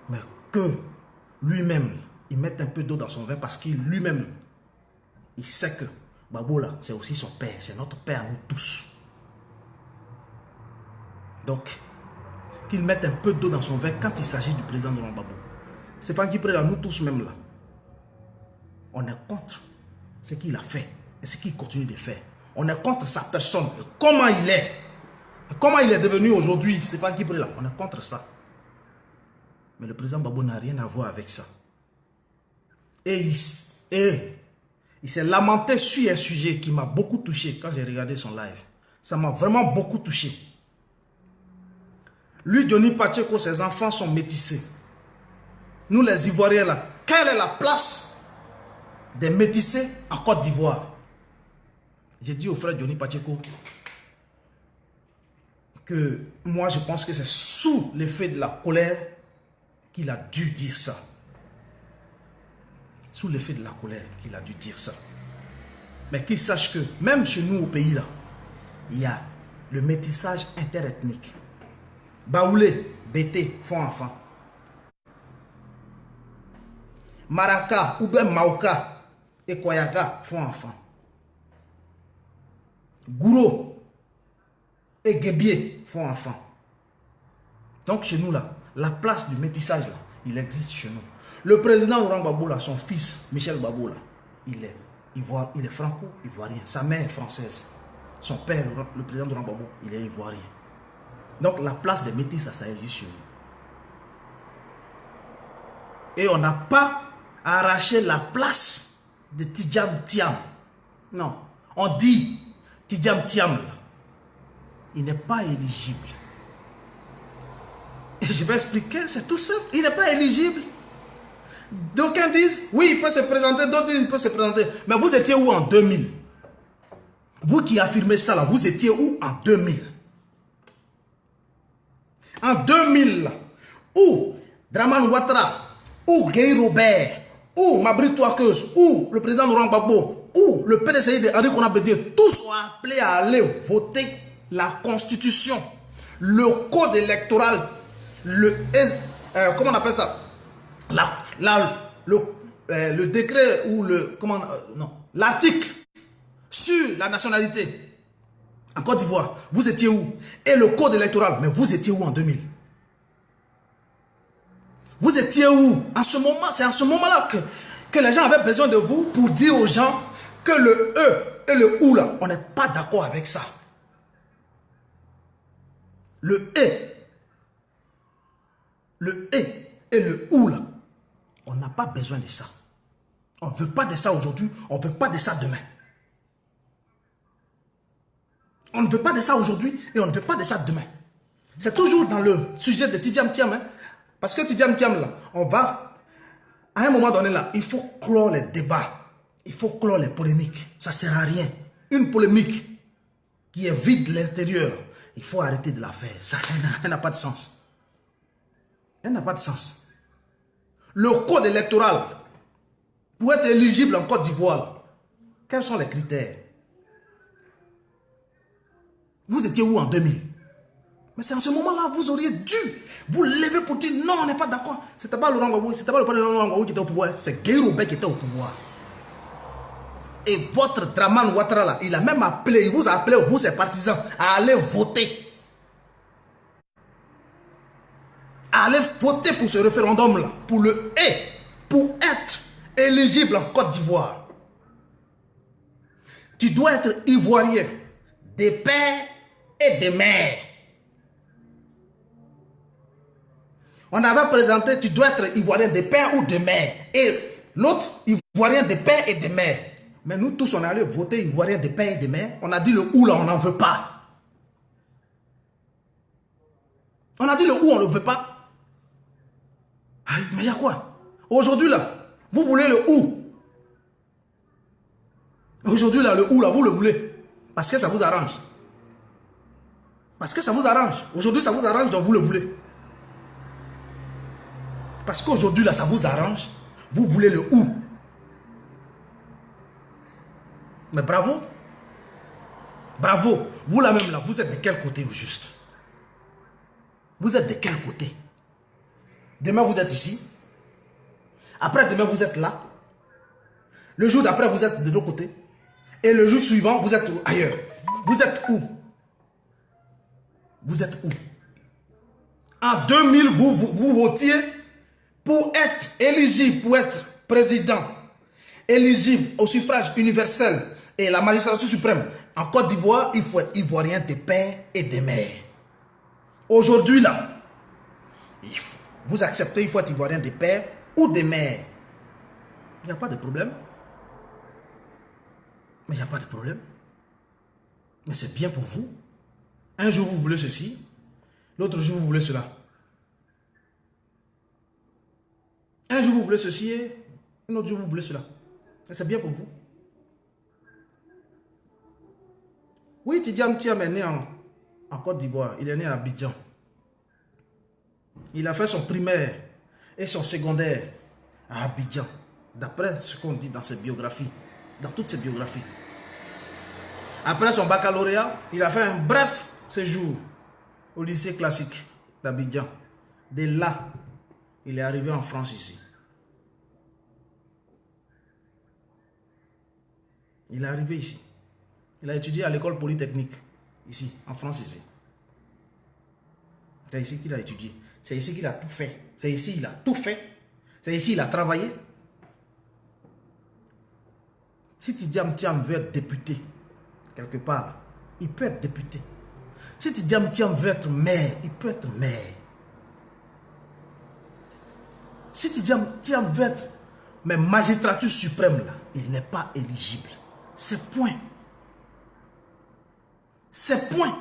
Mais que lui-même, il mette un peu d'eau dans son vin parce qu'il lui-même, il sait que Gbagbo là, c'est aussi son père. C'est notre père, nous tous. Donc, qu'il mette un peu d'eau dans son vin quand il s'agit du président Laurent Gbagbo. C'est pas qui prend nous tous même là. On est contre ce qu'il a fait et ce qu'il continue de faire. On est contre sa personne et comment il est. Et comment il est devenu aujourd'hui, Stéphane Kipré là. On est contre ça. Mais le président Gbagbo n'a rien à voir avec ça. Et il s'est lamenté sur un sujet qui m'a beaucoup touché quand j'ai regardé son live. Ça m'a vraiment beaucoup touché. Lui, Johnny Pacheco, ses enfants sont métissés. Nous les Ivoiriens là, quelle est la place des métissés en Côte d'Ivoire? J'ai dit au frère Johnny Pacheco que moi je pense que c'est sous l'effet de la colère qu'il a dû dire ça. Sous l'effet de la colère qu'il a dû dire ça. Mais qu'il sache que même chez nous au pays là, il y a le métissage interethnique. Baoulé, Bété font enfant. Maraka ou bien Maoka et Koyaka font enfant. Gouro et Guébié font enfant. Donc chez nous là, la place du métissage là, il existe chez nous. Le président Laurent Gbagbo là, son fils Michel Gbagbo là, il est franco-ivoirien. Sa mère est française. Son père, le président Laurent Gbagbo, il est ivoirien. Donc la place des métis, ça existe chez nous. Et on n'a pas arraché la place de Tidjam Thiam. Non. On dit Tidjam Thiam, il n'est pas éligible. Et je vais expliquer, c'est tout simple. Il n'est pas éligible. D'aucuns disent, oui, il peut se présenter, d'autres disent, il peut se présenter. Mais vous étiez où en 2000? Vous qui affirmez ça là, vous étiez où en 2000? En 2000, où Dramane Ouattara, où Guy Robert, où Mabry Touakeus, où le président Laurent Gbagbo, où le PDCI de Henri Konan Bédié, tous sont appelés à aller voter la constitution, le code électoral, comment on appelle ça, le décret ou l'article sur la nationalité. En Côte d'Ivoire, vous étiez où? Et le code électoral, mais vous étiez où en 2000? Vous étiez où? En ce moment, c'est en ce moment-là que les gens avaient besoin de vous pour dire aux gens que le E et le OU là, on n'est pas d'accord avec ça. Le E et le OU là, on n'a pas besoin de ça. On ne veut pas de ça aujourd'hui, on ne veut pas de ça demain. On ne veut pas de ça aujourd'hui et on ne veut pas de ça demain. C'est toujours dans le sujet de Tidjam Thiam. Hein? Parce que Tidjam Thiam, là, on va... À un moment donné, là, il faut clore les débats. Il faut clore les polémiques. Ça ne sert à rien. Une polémique qui est vide de l'intérieur, il faut arrêter de la faire. Ça n'a pas de sens. Elle n'a pas de sens. Le code électoral, pour être éligible en Côte d'Ivoire, quels sont les critères? Vous étiez où en 2000? Mais c'est en ce moment-là, vous auriez dû vous lever pour dire non, on n'est pas d'accord. C'était pas Laurent Gbagbo, c'était pas le président Laurent Gbagbo qui était au pouvoir, c'est Guy Robert qui était au pouvoir. Et votre Dramane Ouattara là, il a même appelé, il vous a appelé, vous ses partisans, à aller voter. À aller voter pour ce référendum là, pour le et, pour être éligible en Côte d'Ivoire. Tu dois être ivoirien, des pères et des mères. On avait présenté, tu dois être ivoirien des pères ou des mères. Et l'autre, ivoirien des pères et des mères. Mais nous tous, on est allé voter ivoirien des pères et des mères. On a dit le ou là, on n'en veut pas. On a dit le ou, on ne veut pas. Aïe, mais il y a quoi? Aujourd'hui là, vous voulez le ou. Aujourd'hui là, le ou là, vous le voulez. Parce que ça vous arrange. Parce que ça vous arrange. Aujourd'hui, ça vous arrange, donc vous le voulez. Parce qu'aujourd'hui, là, ça vous arrange. Vous voulez le ou. Mais bravo. Bravo. Vous là même là, vous êtes de quel côté au juste? Vous êtes de quel côté? Demain vous êtes ici. Après demain vous êtes là. Le jour d'après vous êtes de l'autre côté. Et le jour suivant vous êtes ailleurs. Vous êtes où? Vous êtes où? En 2000 vous votiez pour être éligible, pour être président, éligible au suffrage universel et la magistrature suprême. En Côte d'Ivoire, il faut être ivoirien de père et de mère. Aujourd'hui là, vous acceptez, il faut être ivoirien de père ou de mère. Il n'y a pas de problème. Mais il n'y a pas de problème. Mais c'est bien pour vous. Un jour vous voulez ceci, l'autre jour vous voulez cela. Un jour vous voulez ceci et un autre jour vous voulez cela. Et c'est bien pour vous. Oui, Tidiane Thiam est né en Côte d'Ivoire. Il est né à Abidjan. Il a fait son primaire et son secondaire à Abidjan. D'après ce qu'on dit dans ses biographies. Dans toutes ses biographies. Après son baccalauréat, il a fait un bref séjour au lycée classique d'Abidjan. De là, il est arrivé en France ici. Il est arrivé ici. Il a étudié à l'école polytechnique, ici, en France ici. C'est ici qu'il a étudié. C'est ici qu'il a tout fait. C'est ici qu'il a tout fait. C'est ici qu'il a travaillé. Si Tidiane Thiam veut être député, quelque part, il peut être député. Si Tidiane Thiam veut être maire, il peut être maire. Si Tidiane Thiam veut être mais magistrature suprême, là, il n'est pas éligible. C'est point. C'est point.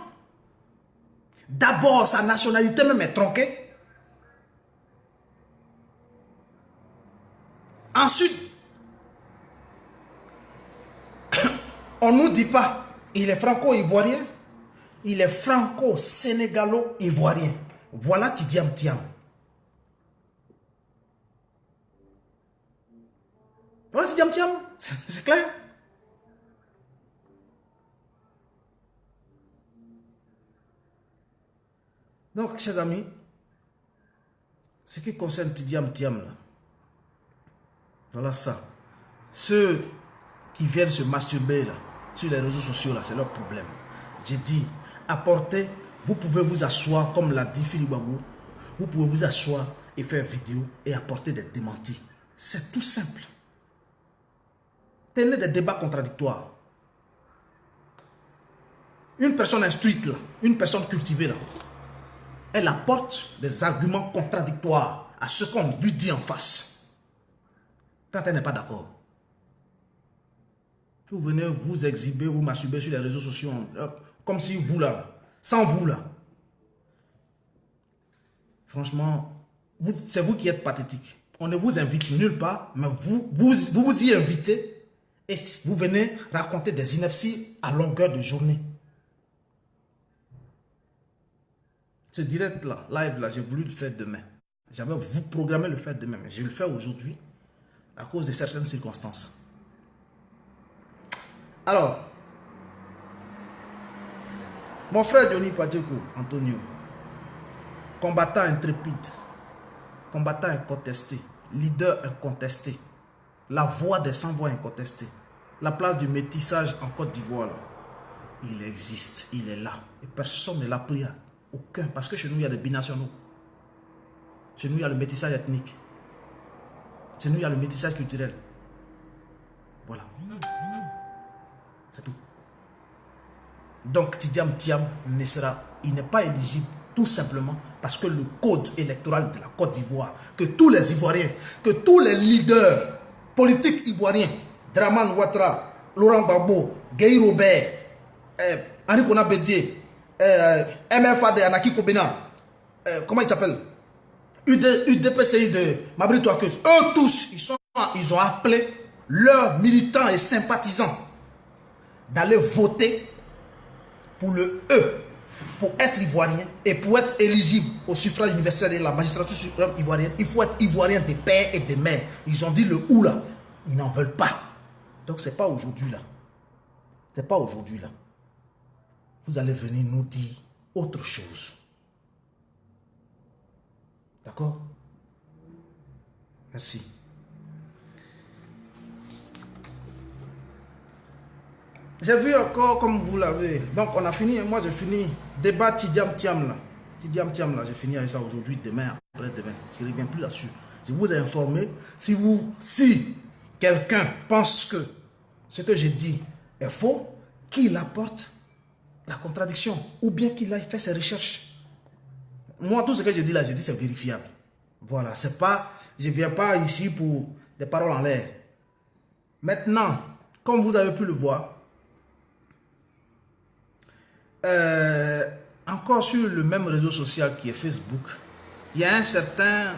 D'abord, sa nationalité même est tronquée. Ensuite, on ne nous dit pas, il est franco-ivoirien, il est franco-sénégalo-ivoirien. Voilà Tidiane Thiam. Voilà Tidiane Thiam, c'est clair. Donc, chers amis, ce qui concerne Tidiane Thiam, là, voilà ça. Ceux qui viennent se masturber là, sur les réseaux sociaux, là, c'est leur problème. J'ai dit, apportez, vous pouvez vous asseoir, comme l'a dit Philippe Babou, vous pouvez vous asseoir et faire vidéo et apporter des démentis. C'est tout simple. Tenez des débats contradictoires. Une personne instruite, là, une personne cultivée, là, elle apporte des arguments contradictoires à ce qu'on lui dit en face. Quand elle n'est pas d'accord. Vous venez vous exhiber, vous masturber sur les réseaux sociaux, comme si vous là, sans vous là. Franchement, c'est vous qui êtes pathétique. On ne vous invite nulle part, mais vous y invitez et vous venez raconter des inepties à longueur de journée. Ce direct là, live là, j'ai voulu le faire demain. J'avais vous programmé le faire demain, mais je le fais aujourd'hui à cause de certaines circonstances. Alors, mon frère Johnny Pacheco, Antonio, combattant intrépide, combattant incontesté, leader incontesté, la voix des sans-voix incontestée, la place du métissage en Côte d'Ivoire, il existe, il est là. Et personne ne l'a pris. Aucun, parce que chez nous, il y a des binationaux. Chez nous, il y a le métissage ethnique. Chez nous, il y a le métissage culturel. Voilà. C'est tout. Donc, Tidiane Thiam il n'est pas éligible tout simplement parce que le code électoral de la Côte d'Ivoire, que tous les Ivoiriens, que tous les leaders politiques ivoiriens, Draman Ouattara, Laurent Gbagbo, Guy Robert, Henri Konan Bédié, MFA de Anaki Kobena, comment il s'appelle, UDPCI de Mabri Touakeus, eux tous, ils ont appelé leurs militants et sympathisants d'aller voter pour le E, pour être ivoirien et pour être éligible au suffrage universel et la magistrature suprême ivoirienne. Il faut être ivoirien des pères et des mères. Ils ont dit le ou là, ils n'en veulent pas. Donc c'est pas aujourd'hui là. Ce n'est pas aujourd'hui là. Vous allez venir nous dire autre chose. D'accord? Merci. J'ai vu encore comme vous l'avez. Donc on a fini, moi j'ai fini. Débat Tidiam Tiam là. Tidiam Tiam là, j'ai fini avec ça aujourd'hui, demain, après-demain. Je ne reviens plus là-dessus. Je vous ai informé. Si quelqu'un pense que ce que j'ai dit est faux, qu'il apporte la contradiction ou bien qu'il aille faire ses recherches. Moi, tout ce que je dis là, je dis c'est vérifiable. Voilà, c'est pas, je ne viens pas ici pour des paroles en l'air. Maintenant, comme vous avez pu le voir, encore sur le même réseau social qui est Facebook, il y a un certain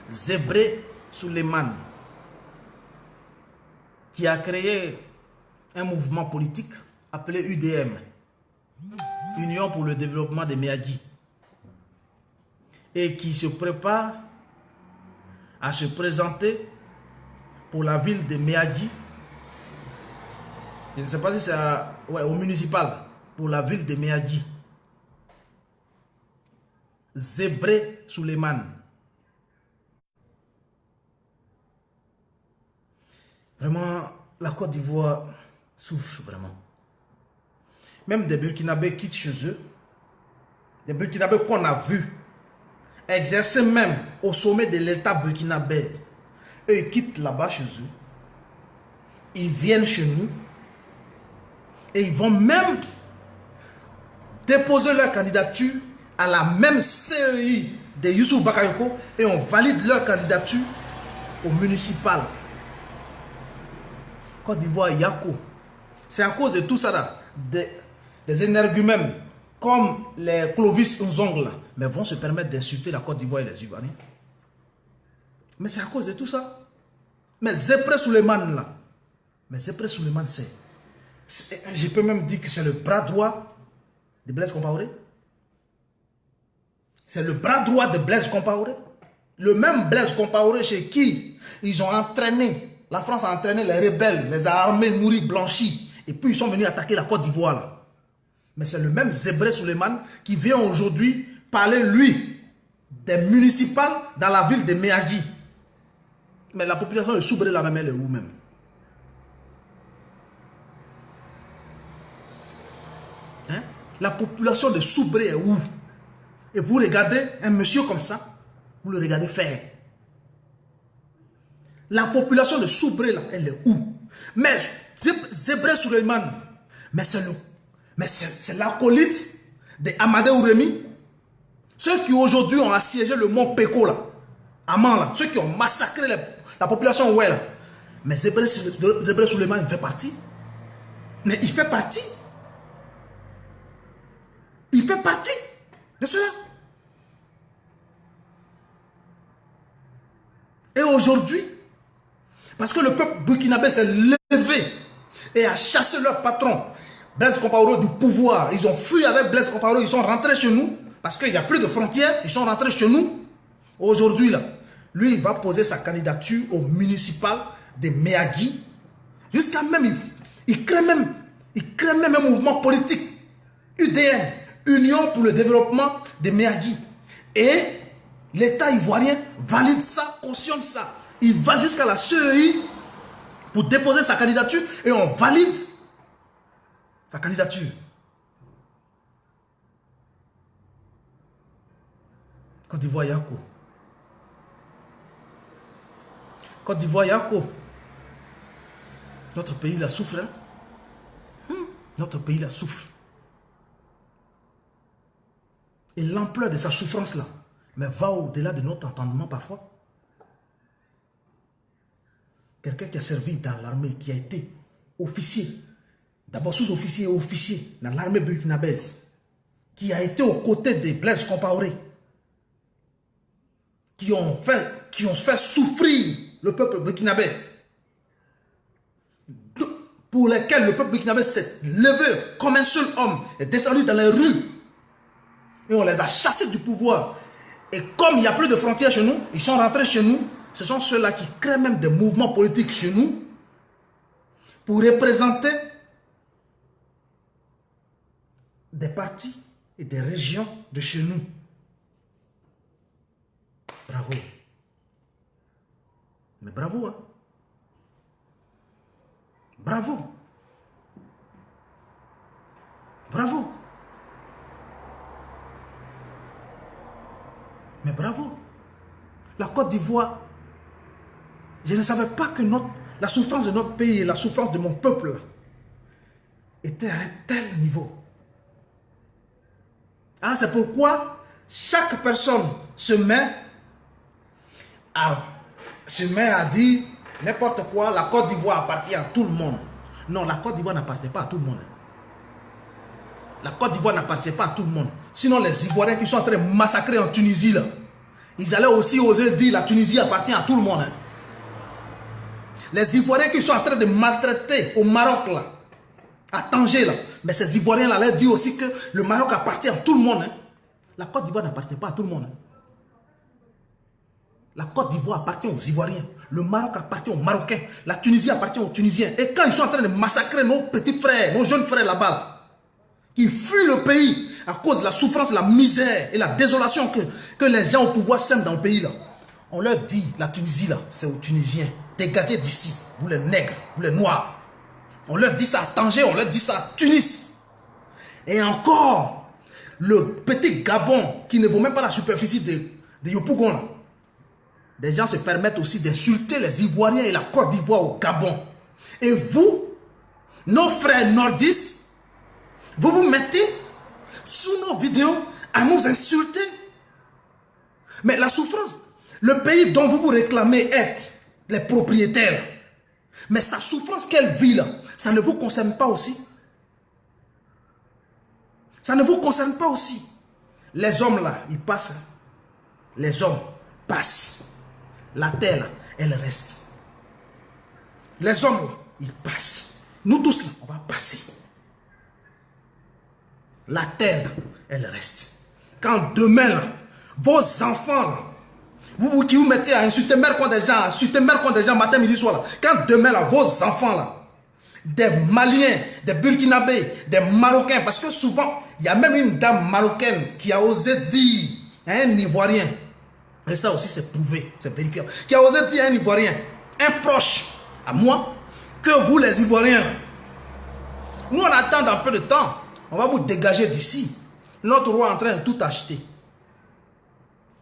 Zébré Suleiman qui a créé un mouvement politique appelé UDM, Union pour le développement des Méadis, et qui se prépare à se présenter pour la ville de Méadis. Je ne sais pas si c'est au municipal, pour la ville de Méadis. Zébré Suleiman. Vraiment, la Côte d'Ivoire souffre vraiment. Même des Burkinabés quittent chez eux. Des Burkinabés qu'on a vus exercer même au sommet de l'État burkinabé. Eux, ils quittent là-bas chez eux. Ils viennent chez nous. Et ils vont même déposer leur candidature à la même CEI de Youssouf Bakayoko et on valide leur candidature au municipal. Côte d'Ivoire, Yako. C'est à cause de tout ça là, des énergumènes comme les Clovis Nzongle, mais vont se permettre d'insulter la Côte d'Ivoire et les Ivoiriens. Mais c'est à cause de tout ça. Mais Zébré Suleiman là, mais Zébré Suleiman je peux même dire que c'est le bras droit de Blaise Compaoré. C'est le bras droit de Blaise Compaoré. Le même Blaise Compaoré chez qui ils ont entraîné, la France a entraîné les rebelles, les armées nourries, blanchies. Et puis ils sont venus attaquer la Côte d'Ivoire là. Mais c'est le même Zébré Suleiman qui vient aujourd'hui parler, lui, des municipales dans la ville de Méadis. Mais la population de Soubré là même, elle est où même? Hein? La population de Soubré est où? Et vous regardez un monsieur comme ça, vous le regardez faire. La population de Soubré là, elle est où? Mais Zébré Suleiman, mais c'est l'acolyte de Amadé Ouremi. Ceux qui aujourd'hui ont assiégé le mont Peko là, Aman là, ceux qui ont massacré la population ouest là. Mais Zébré Suleiman, il fait partie. Mais il fait partie. Il fait partie de cela. Et aujourd'hui, parce que le peuple burkinabé s'est levé et a chassé leur patron, Blaise Compaoré, du pouvoir. Ils ont fui avec Blaise Compaoré, ils sont rentrés chez nous, parce qu'il n'y a plus de frontières, ils sont rentrés chez nous. Aujourd'hui, là, lui, il va poser sa candidature au municipal de Méadis. Jusqu'à même, il crée même un mouvement politique, UDM, Union pour le développement des Méadis. Et l'État ivoirien valide ça, cautionne ça. Il va jusqu'à la CEI pour déposer sa candidature et on valide sa candidature. Côte d'Ivoire, Yako. Côte d'Ivoire, Yako. Notre pays la souffre. Hein? Notre pays la souffre. Et l'ampleur de sa souffrance là, mais va au-delà de notre entendement parfois. Quelqu'un qui a servi dans l'armée, qui a été officier, d'abord sous-officier et officier dans l'armée burkinabèse, qui a été aux côtés de Blaise Compaoré, qui ont fait souffrir le peuple burkinabé, pour lesquels le peuple burkinabé s'est levé comme un seul homme, est descendu dans les rues, et on les a chassés du pouvoir. Et comme il n'y a plus de frontières chez nous, ils sont rentrés chez nous. Ce sont ceux-là qui créent même des mouvements politiques chez nous pour représenter des parties et des régions de chez nous. Bravo. Mais bravo, hein. Bravo. Bravo. Mais bravo. La Côte d'Ivoire, je ne savais pas que la souffrance de notre pays et la souffrance de mon peuple était à un tel niveau. Ah, c'est pourquoi chaque personne se met à dire n'importe quoi, la Côte d'Ivoire appartient à tout le monde. Non, la Côte d'Ivoire n'appartient pas à tout le monde. La Côte d'Ivoire n'appartient pas à tout le monde. Sinon, les Ivoiriens qui sont en train de massacrer en Tunisie, là, ils allaient aussi oser dire la Tunisie appartient à tout le monde. Hein. Les Ivoiriens qui sont en train de maltraiter au Maroc, là, à Tanger, là, mais ces Ivoiriens-là allaient dire aussi que le Maroc appartient à tout le monde. Hein. La Côte d'Ivoire n'appartient pas à tout le monde. Hein. La Côte d'Ivoire appartient aux Ivoiriens. Le Maroc appartient aux Marocains. La Tunisie appartient aux Tunisiens. Et quand ils sont en train de massacrer nos petits frères, nos jeunes frères là-bas, qui fuient le pays à cause de la souffrance, la misère et la désolation que les gens au pouvoir sèment dans le pays, là, on leur dit, la Tunisie, là, c'est aux Tunisiens. Dégagez d'ici, vous les nègres, vous les noirs. On leur dit ça à Tanger, on leur dit ça à Tunis. Et encore, le petit Gabon, qui ne vaut même pas la superficie de Yopougon, là, des gens se permettent aussi d'insulter les Ivoiriens et la Côte d'Ivoire au Gabon. Et vous, nos frères nordistes, vous vous mettez sous nos vidéos à nous insulter. Mais la souffrance, le pays dont vous vous réclamez être les propriétaires, mais sa souffrance qu'elle vit là, ça ne vous concerne pas aussi. Ça ne vous concerne pas aussi. Les hommes là, ils passent. Les hommes passent. La terre, là, elle reste. Les hommes, là, ils passent. Nous tous, là, on va passer. La terre, là, elle reste. Quand demain, là, vos enfants, là, vous qui vous mettez à insulter mère contre des gens, matin, midi, soir, là, quand demain, là, vos enfants, là, des Maliens, des Burkinabés, des Marocains, parce que souvent, il y a même une dame marocaine qui a osé dire à un Ivoirien, et ça aussi c'est prouvé, c'est vérifiable, qui a osé dire à un Ivoirien, un proche à moi, que vous les Ivoiriens, nous on attend dans peu de temps, on va vous dégager d'ici. Notre roi est en train de tout acheter.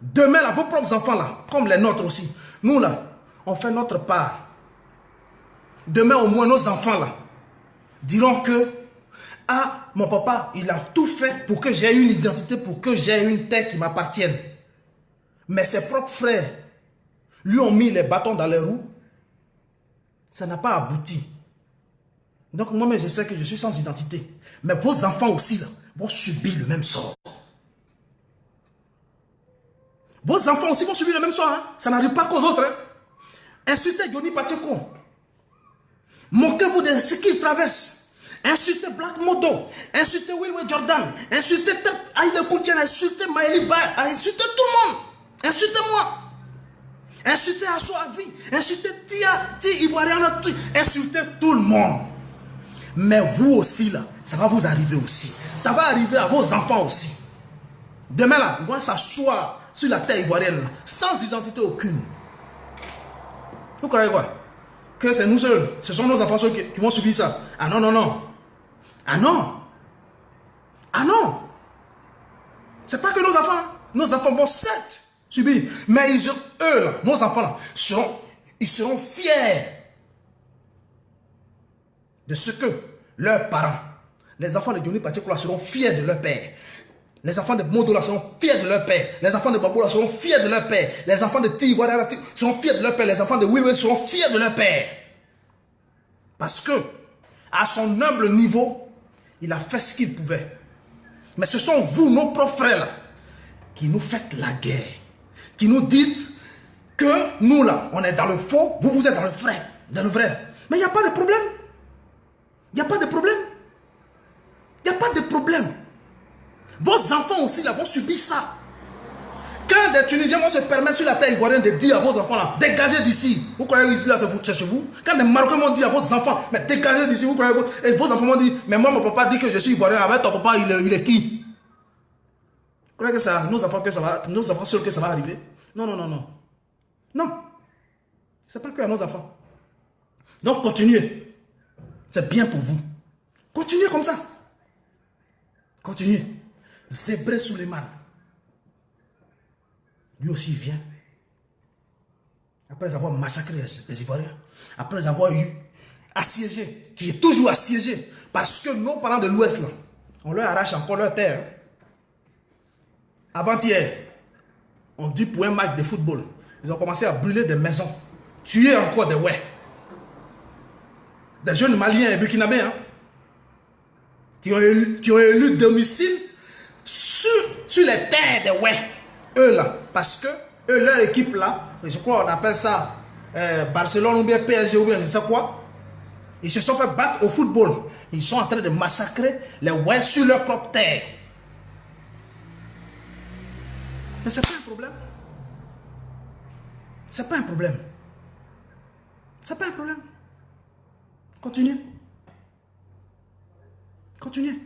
Demain là, vos propres enfants là, comme les nôtres aussi, nous là, on fait notre part. Demain au moins nos enfants là, diront que ah, mon papa, il a tout fait pour que j'ai une identité, pour que j'ai une terre qui m'appartienne. Mais ses propres frères lui ont mis les bâtons dans les roues. Ça n'a pas abouti. Donc moi-même, je sais que je suis sans identité. Mais vos enfants aussi là, vont subir le même sort. Vos enfants aussi vont subir le même sort. Hein? Ça n'arrive pas qu'aux autres. Hein? Insultez Johnny Pacheco. Moquez-vous de ce qu'il traverse. Insultez Black Modo, insultez Wilwe Jordan, insultez Aïda Koutian, insultez Maëli Ba, insultez tout le monde. Insultez-moi. Insultez Asso Avi, insultez Ti Ivoiriana, insultez tout le monde. Mais vous aussi là, ça va vous arriver aussi. Ça va arriver à vos enfants aussi. Demain là, ils vont s'asseoir sur la terre ivoirienne là, sans identité aucune. Vous croyez quoi? Que c'est nous seuls, ce sont nos enfants seuls qui vont subir ça. Ah non, non, non. Ah non. Ah non. C'est pas que nos enfants vont certes subir, mais eux là, nos enfants là, ils seront fiers de ce que leurs parents, les enfants de Johnny Pacheco là, seront fiers de leur père. Les enfants de Modo seront fiers de leur père. Les enfants de Babou seront fiers de leur père. Les enfants de Tiwara seront fiers de leur père. Les enfants de Wilwe seront fiers de leur père. Parce que, à son humble niveau, il a fait ce qu'il pouvait. Mais ce sont vous, nos propres frères, là, qui nous faites la guerre. Qui nous dites que nous, là, on est dans le faux, vous êtes dans le vrai. Dans le vrai. Mais il n'y a pas de problème. Il n'y a pas de problème. Il n'y a pas de problème. Vos enfants aussi là vont subir ça. Quand des Tunisiens vont se permettre sur la terre ivoirienne de dire à vos enfants là, dégagez d'ici. Vous croyez ici là, c'est chez vous? Quand des Marocains vont dire à vos enfants, mais dégagez d'ici, vous croyez que... Et vos enfants vont dire, mais moi, mon papa dit que je suis ivoirien. Avec ton papa, il est qui? Vous croyez que c'est à nos enfants seuls que ça va arriver? Non, non, non, non. Non. C'est pas que à nos enfants. Donc, continuez. C'est bien pour vous. Continuez comme ça. Continuez. Zébré Suleiman. Lui aussi il vient. Après avoir massacré les Ivoiriens. Après avoir eu assiégé. Qui est toujours assiégé. Parce que nos parents de l'Ouest, là, on leur arrache encore leur terre. Avant-hier, on dit pour un match de football, ils ont commencé à brûler des maisons. Tuer encore des ouais. Des jeunes Maliens et Burkinabés, hein, qui ont élu domicile sur les terres des ouais. Eux là, parce que eux, leur équipe là, je crois on appelle ça Barcelone ou bien PSG ou bien je ne sais quoi, ils se sont fait battre au football. Ils sont en train de massacrer les ouais sur leur propre terre. Mais c'est pas un problème. C'est pas un problème. C'est pas un problème. Continuez. Continuez.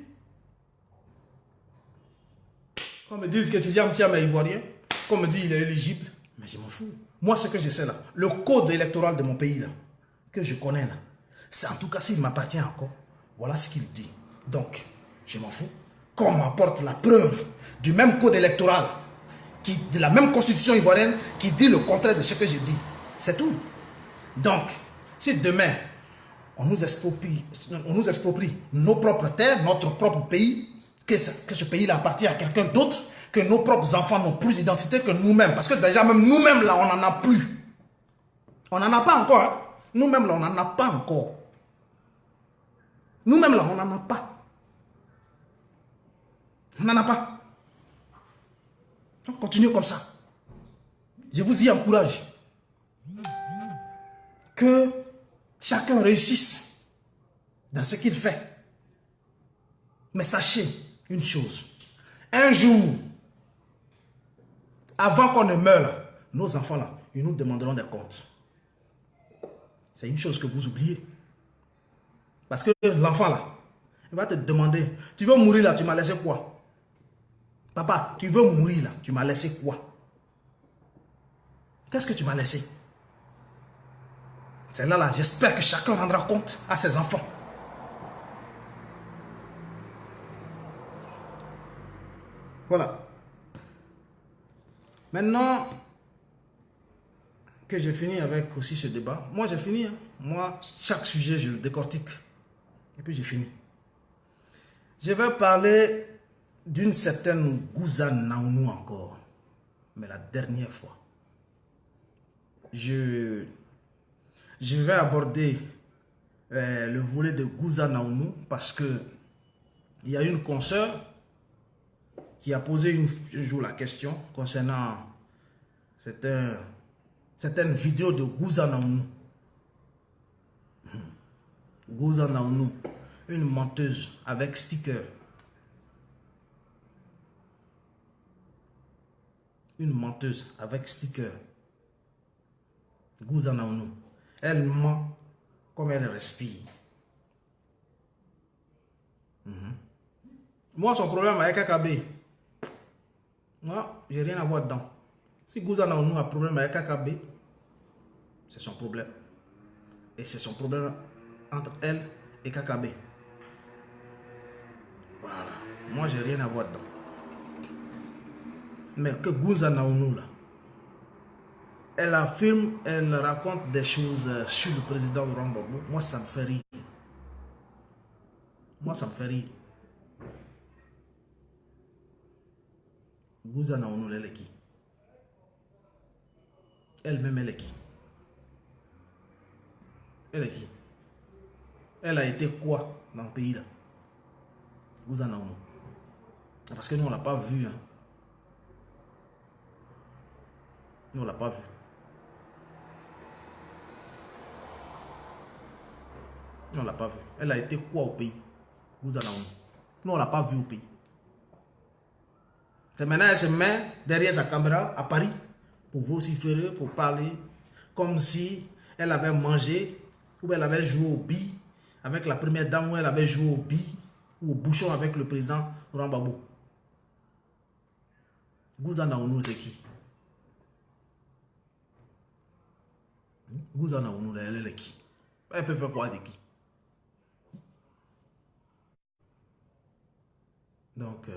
Quand on me dit que Tidjam Thiam est ivoirien, qu'on me dit qu'il est éligible, mais je m'en fous. Moi, ce que je sais là, le code électoral de mon pays là, que je connais là, c'est en tout cas s'il m'appartient encore, voilà ce qu'il dit. Donc, je m'en fous. Qu'on m'apporte la preuve du même code électoral, de la même constitution ivoirienne qui dit le contraire de ce que j'ai dit. C'est tout. Donc, si demain, on nous exproprie nos propres terres, notre propre pays, que ce pays-là appartient à quelqu'un d'autre, que nos propres enfants n'ont plus d'identité que nous-mêmes. Parce que déjà, même nous-mêmes, là, on n'en a plus. On n'en a pas encore. Hein? Nous-mêmes, là, on n'en a pas encore. Nous-mêmes, là, on n'en a pas. On n'en a pas. Donc, continuez comme ça. Je vous y encourage. Que chacun réussisse dans ce qu'il fait. Mais sachez une chose. Un jour, avant qu'on ne meure, nos enfants là, ils nous demanderont des comptes. C'est une chose que vous oubliez. Parce que l'enfant là, il va te demander, tu veux mourir là, tu m'as laissé quoi? Papa, tu veux mourir là, tu m'as laissé quoi? Qu'est-ce que tu m'as laissé? C'est là, j'espère que chacun rendra compte à ses enfants. Voilà. Maintenant que j'ai fini avec aussi ce débat, moi j'ai fini. Hein. Moi, chaque sujet, je le décortique. Et puis j'ai fini. Je vais parler d'une certaine Gouza Naounou encore. Mais la dernière fois. Je vais aborder le volet de Gouza Naounou parce que il y a une consoeur qui a posé un jour la question concernant certaines vidéos de Gouza Naounou. Gouza Naounou, une menteuse avec sticker. Une menteuse avec sticker. Gouza Naounou. Elle ment comme elle respire. Moi, son problème avec KKB, moi, j'ai rien à voir dedans. Si Gouza Naounou a un problème avec KKB, c'est son problème. Et c'est son problème entre elle et KKB. Voilà. Moi, j'ai rien à voir dedans. Mais que Gouza Naounou, là, elle affirme, elle raconte des choses sur le président Laurent Gbagbo. Moi, ça me fait rire. Moi, ça me fait rire. Gouza Naounou, elle est qui? Elle-même, elle est qui? Elle est qui? Elle a été quoi dans le pays là? Gouza Naounou. Parce que nous, on ne l'a pas vu. Hein. Nous, on ne l'a pas vu. Nous, on ne l'a pas vu. Elle a été quoi au pays? Gouza Naounou. Nous, on ne l'a pas vu au pays. C'est maintenant elle se met derrière sa caméra à Paris pour vociférer, pour parler, comme si elle avait mangé ou elle avait joué au billes avec la première dame, ou elle avait joué au billes ou au bouchon avec le président Laurent Gbagbo. Gouza Naounou, c'est qui? Gouza Naounou, elle est qui? Elle peut faire quoi de qui? Donc,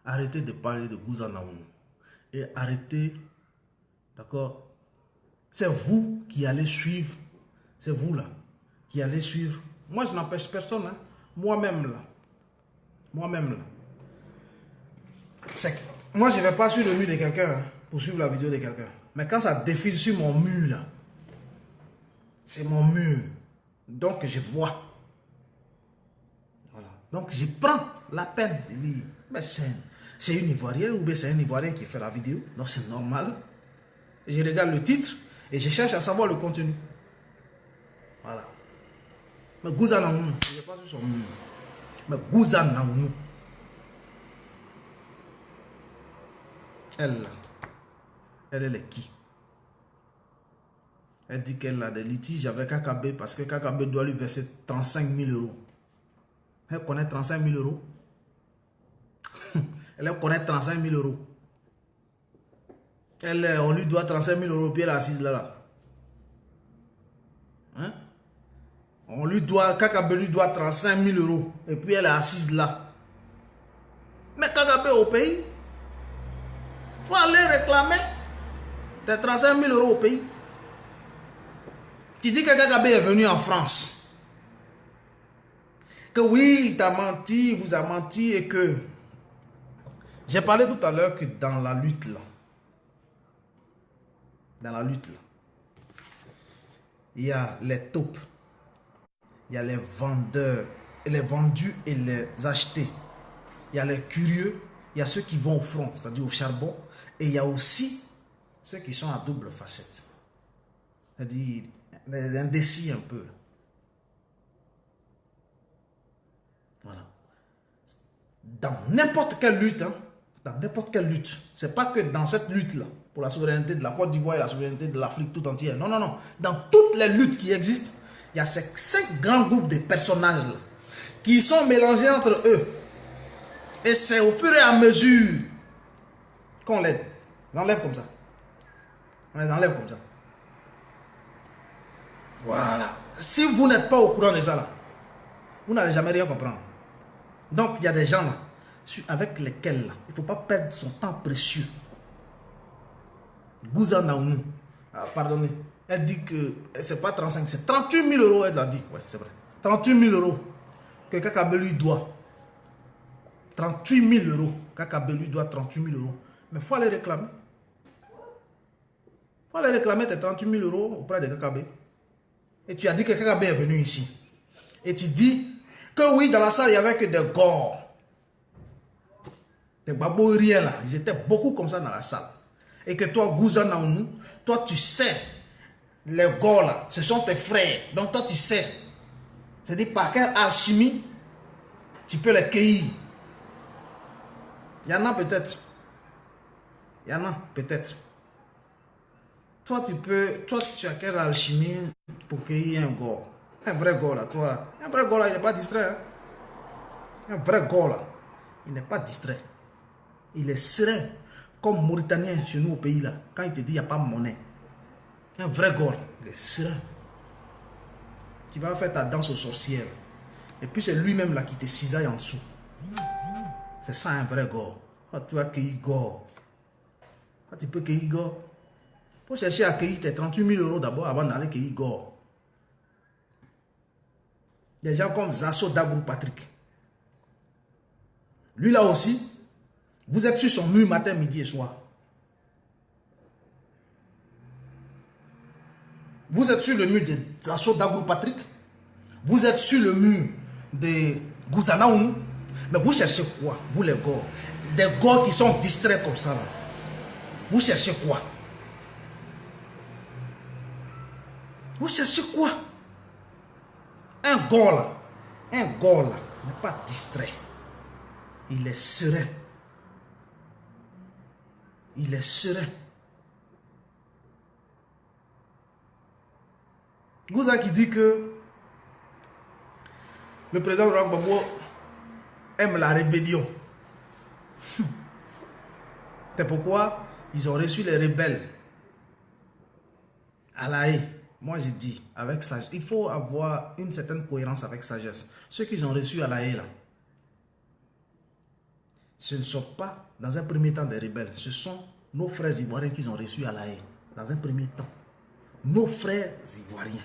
arrêtez de parler de Gouza Naounou. Et arrêtez, d'accord? C'est vous qui allez suivre. C'est vous là, qui allez suivre. Moi, je n'empêche personne. Hein. Moi-même là. Moi-même là. Moi, je ne vais pas sur le mur de quelqu'un hein, pour suivre la vidéo de quelqu'un. Mais quand ça défile sur mon mur là, c'est mon mur. Donc, je vois. Voilà. Donc, je prends la peine de lire. Mais c'est une Ivoirienne ou bien c'est un Ivoirien qui fait la vidéo. Donc, c'est normal. Je regarde le titre et je cherche à savoir le contenu. Voilà. Mais Gouza Naounou, je ne vais pas sur son mur. Mais Gouza Naounou, elle est qui? Elle dit qu'elle a des litiges avec KKB parce que KKB doit lui verser 35 000 euros. Elle connaît 35 000 euros. Elle connaît 35 000 euros. On lui doit 35 000 euros, puis elle est assise là. Hein? KKB lui doit 35 000 euros, et puis elle est assise là. Mais KKB au pays, il faut aller réclamer tes 35 000 euros au pays. Tu dis que KKB est venu en France. Que oui, il t'a menti, il vous a menti et que... J'ai parlé tout à l'heure que dans la lutte là, il y a les taupes, il y a les vendeurs, les vendus et les achetés. Il y a les curieux, il y a ceux qui vont au front, c'est-à-dire au charbon, et il y a aussi ceux qui sont à double facette. C'est-à-dire les indécis un peu. Voilà. Dans n'importe quelle lutte, hein, c'est pas que dans cette lutte-là, pour la souveraineté de la Côte d'Ivoire et la souveraineté de l'Afrique tout entière. Non, non, non. Dans toutes les luttes qui existent, il y a ces 5 grands groupes de personnages-là qui sont mélangés entre eux. Et c'est au fur et à mesure qu'on les enlève comme ça. On les enlève comme ça. Voilà. Si vous n'êtes pas au courant de ça, là, vous n'allez jamais rien comprendre. Donc, il y a des gens là, avec lesquels là, il ne faut pas perdre son temps précieux. Gouza Naounou, pardonnez, elle dit que c'est pas 35, c'est 38 000 euros, elle l'a dit. Oui, c'est vrai. 38 000 euros que KKB lui doit. 38 000 euros. KKB lui doit 38 000 euros. Mais il faut aller réclamer. Il faut aller réclamer tes 38 000 euros auprès de KKB. Et tu as dit que KKB est venu ici. Et tu dis que oui, dans la salle, il n'y avait que des gors. Des baboriens là. Ils étaient beaucoup comme ça dans la salle. Et que toi, Gouza Naounou, toi tu sais, les gors là, ce sont tes frères. Donc toi tu sais. C'est-à-dire par quelle alchimie tu peux les cueillir. Il y en a peut-être. Il y en a peut-être. Toi tu as quelle alchimie pour cueillir un gors. Un vrai gors là, toi. Un vrai gors là, il n'est pas distrait. Hein? Un vrai gors là, il n'est pas distrait. Il est serein. Comme Mauritanien chez nous au pays là, quand il te dit il n'y a pas de monnaie. Un vrai gors, il est serein. Tu vas faire ta danse aux sorcières. Et puis c'est lui-même là qui te cisaille en dessous. C'est ça un vrai gors. Oh, tu vas cueillir gors. Oh, tu peux cueillir gors. Il faut chercher à cueillir tes 38 000 euros d'abord avant d'aller cueillir gors. Des gens comme Zasso Dabrou Patrick. Lui là aussi, vous êtes sur son mur matin, midi et soir. Vous êtes sur le mur de Zasso Dabrou Patrick. Vous êtes sur le mur de Gouza Naounou. Mais vous cherchez quoi, vous les gars? Des gars qui sont distraits comme ça là. Vous cherchez quoi? Vous cherchez quoi? Un gars là n'est pas distrait. Il est serein. Il est serein. Gouza qui dit que le président Laurent Gbagbo aime la rébellion. C'est pourquoi ils ont reçu les rebelles à La Haye. Moi, je dis, avec sagesse, il faut avoir une certaine cohérence avec sagesse. Ceux qu'ils ont reçus à La Haye, là, ce ne sont pas, dans un premier temps, des rebelles. Ce sont nos frères ivoiriens qu'ils ont reçus à La Haye. Dans un premier temps. Nos frères ivoiriens.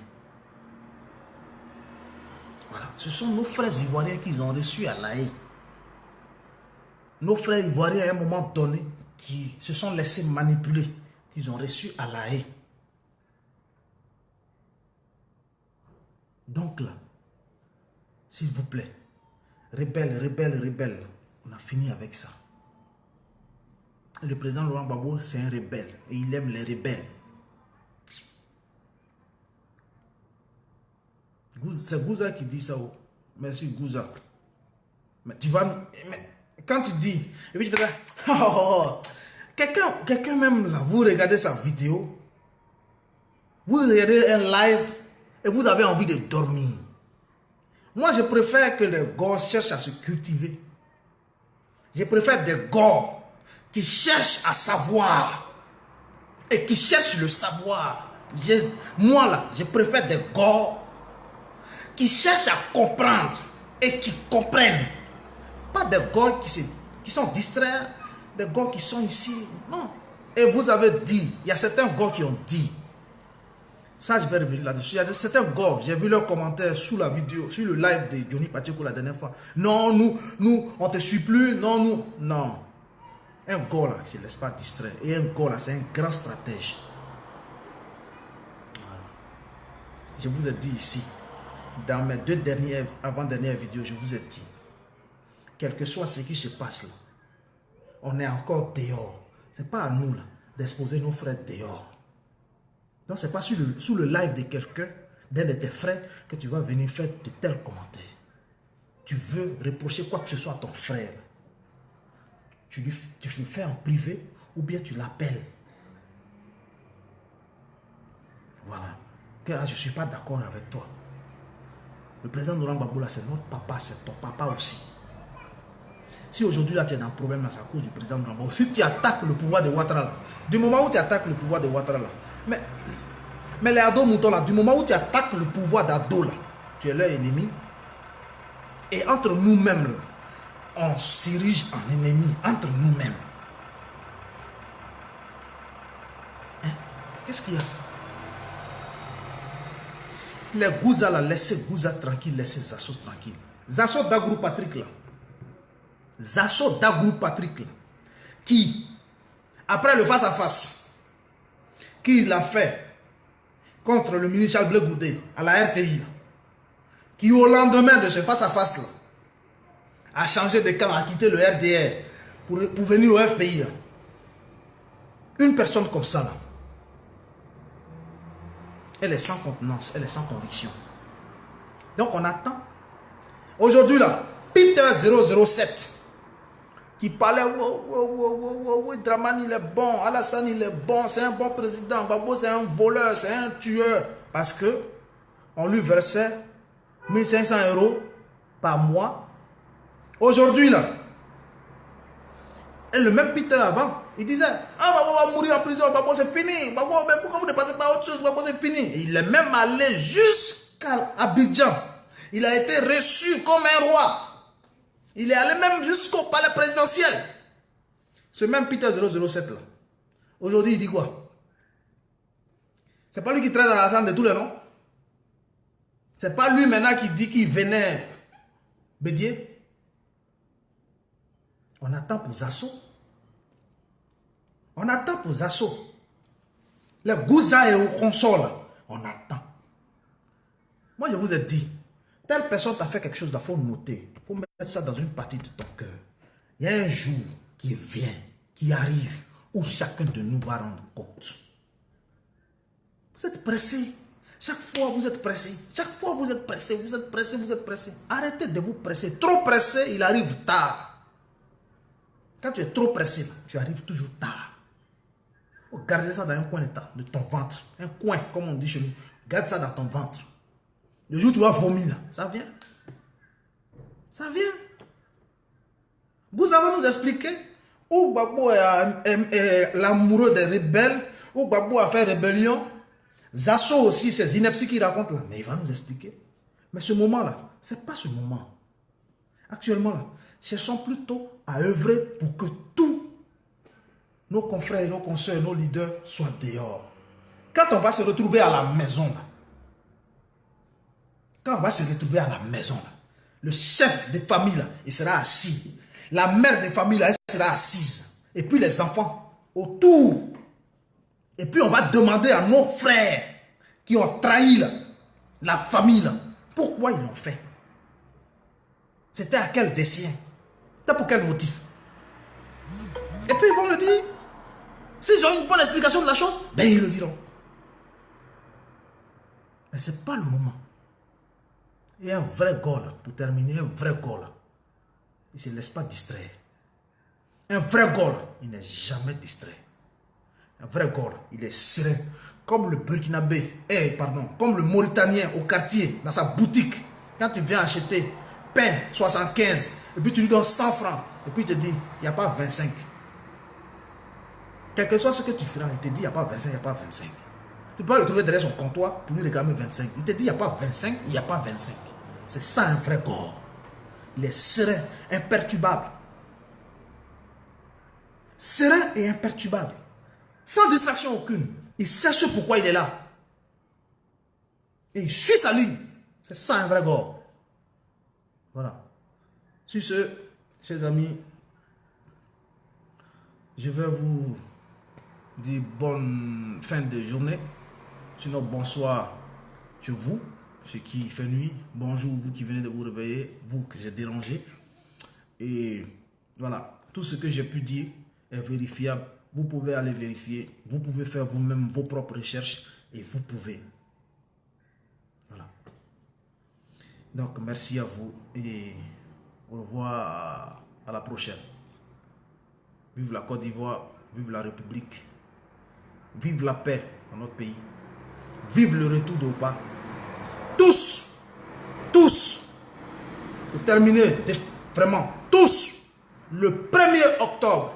Voilà. Ce sont nos frères ivoiriens qu'ils ont reçus à La Haye. Nos frères ivoiriens, à un moment donné, qui se sont laissés manipuler, qu'ils ont reçus à La Haye. Donc là, s'il vous plaît, rebelle, rebelle, rebelle, on a fini avec ça. Et le président Laurent Gbagbo, c'est un rebelle et il aime les rebelles. C'est Gouza qui dit ça. Merci Gouza. Mais tu vas... Mais quand tu dis... Et puis tu fais ça... Quelqu'un même là, vous regardez sa vidéo, vous regardez un live et vous avez envie de dormir. Moi, je préfère que les gosses cherchent à se cultiver. Je préfère des gars qui cherchent à savoir et qui cherchent le savoir. Moi là, je préfère des gars qui cherchent à comprendre et qui comprennent. Pas des gars qui sont distraits, des gars qui sont ici. Non. Et vous avez dit, il y a certains gars qui ont dit, ça je vais revenir là-dessus, il y a certains gars, j'ai vu leurs commentaires sous la vidéo, sur le live de Johnny Pacheco la dernière fois. Non, nous, on te suit plus, non. Un gars là, je ne laisse pas distraire. Et un gars là, c'est un grand stratège. Voilà. Je vous ai dit ici, dans mes avant-dernières vidéos, je vous ai dit, quel que soit ce qui se passe là, on est encore dehors. Ce n'est pas à nous là d'exposer nos frères dehors. Donc ce n'est pas sous le live de quelqu'un, d'un de tes frères, que tu vas venir faire de tels commentaires. Tu veux reprocher quoi que ce soit à ton frère. Tu le fais en privé ou bien tu l'appelles. Voilà. Que là, je ne suis pas d'accord avec toi. Le président Laurent Gbagbo là, c'est notre papa, c'est ton papa aussi. Si aujourd'hui là tu es dans un problème, c'est à cause du président Laurent Gbagbo. Si tu attaques le pouvoir de Ouattara là, du moment où tu attaques le pouvoir de Ouattara là, mais les Ado Moutons là, du moment où tu attaques le pouvoir d'Ado là, tu es leur ennemi. Et entre nous-mêmes là, on s'érige en ennemi, entre nous-mêmes. Hein? Qu'est-ce qu'il y a? Les Gouza là, laissez Gouza tranquille, laissez Zasso tranquille. Zasso Dagrou Patrick là. Zasso Dagrou Patrick là. Qui, après le face-à-face, qu'il a fait contre le ministre Charles Blé Goudé à la RTI, qui au lendemain de ce face-à-face là, a changé de camp, a quitté le RDR pour venir au FPI. Là. Une personne comme ça là, elle est sans contenance, elle est sans conviction. Donc on attend. Aujourd'hui là, Peter 007 qui parlait, oui, Dramani il est bon, Alassane il est bon, c'est un bon président, Gbagbo c'est un voleur, c'est un tueur. Parce que on lui versait 1500 € par mois. Aujourd'hui là, et le même Peter avant, il disait, ah, Gbagbo va mourir en prison, Gbagbo c'est fini, Gbagbo, mais pourquoi vous ne passez pas à autre chose, Gbagbo c'est fini. Et il est même allé jusqu'à Abidjan. Il a été reçu comme un roi. Il est allé même jusqu'au palais présidentiel. Ce même Peter 007 là, aujourd'hui il dit quoi? C'est pas lui qui traite Alassane de tous les noms. C'est pas lui maintenant qui dit qu'il venait Bédier. On attend pour Zasso. On attend pour Zasso. Les Gouza et au console, on attend. Moi, je vous ai dit, telle personne t'a fait quelque chose, il faut noter. Il faut mettre ça dans une partie de ton cœur. Il y a un jour qui vient, qui arrive, où chacun de nous va rendre compte. Vous êtes pressé. Chaque fois, vous êtes pressé. Chaque fois, vous êtes pressé, vous êtes pressé, vous êtes pressé. Arrêtez de vous presser. Trop pressé, il arrive tard. Quand tu es trop pressé, tu arrives toujours tard. faut garder ça dans un coin de ton ventre. Un coin, comme on dit chez nous. Garde ça dans ton ventre. Le jour où tu vas vomir, là, ça vient. Ça vient. Vous allez nous expliquer où Gbagbo est l'amoureux des rebelles, où Gbagbo a fait rébellion. Zasso aussi, c'est inepties qui raconte là. Mais il va nous expliquer. Mais ce moment-là, ce n'est pas ce moment. Actuellement, là, cherchons plutôt à œuvrer pour que tous nos confrères, nos consoeurs, nos leaders soient dehors. Quand on va se retrouver à la maison, là, quand on va se retrouver à la maison, là, le chef de famille, là, il sera assis. La mère de famille, là, elle sera assise. Et puis les enfants autour. Et puis on va demander à nos frères qui ont trahi là, la famille, là, pourquoi ils l'ont fait. C'était à quel dessein? C'était pour quel motif? Et puis ils vont le dire. S'ils ont une bonne explication de la chose, ben ils le diront. Mais ce n'est pas le moment. Il y a un vrai gars là, pour terminer, un vrai gars là. Il ne se laisse pas distraire. Un vrai gars là, il n'est jamais distrait. Un vrai gars là, il est serein. Comme le Burkinabé, comme le Mauritanien au quartier, dans sa boutique. Quand tu viens acheter pain 75, et puis tu lui donnes 100 francs, et puis il te dit, il n'y a pas 25. Quel que soit ce que tu feras, il te dit, il n'y a pas 25, il n'y a pas 25. Tu peux le trouver derrière son comptoir pour lui réclamer 25. Il te dit, il n'y a pas 25, il n'y a pas 25. C'est ça un vrai gars. Il est serein, imperturbable. Serein et imperturbable. Sans distraction aucune. Il sait ce pourquoi il est là. Et il suit sa ligne. C'est ça un vrai gars. Voilà. Sur ce, chers amis, je vais vous dire bonne fin de journée. Sinon, bonsoir chez vous, ceux qui fait nuit. Bonjour, vous qui venez de vous réveiller, vous que j'ai dérangé. Et voilà, tout ce que j'ai pu dire est vérifiable. Vous pouvez aller vérifier. Vous pouvez faire vous-même vos propres recherches et vous pouvez. Voilà. Donc, merci à vous et au revoir à la prochaine. Vive la Côte d'Ivoire, vive la République, vive la paix dans notre pays, vive le retour d'Opa. Tous, pour terminer, vraiment, tous, le 1er octobre,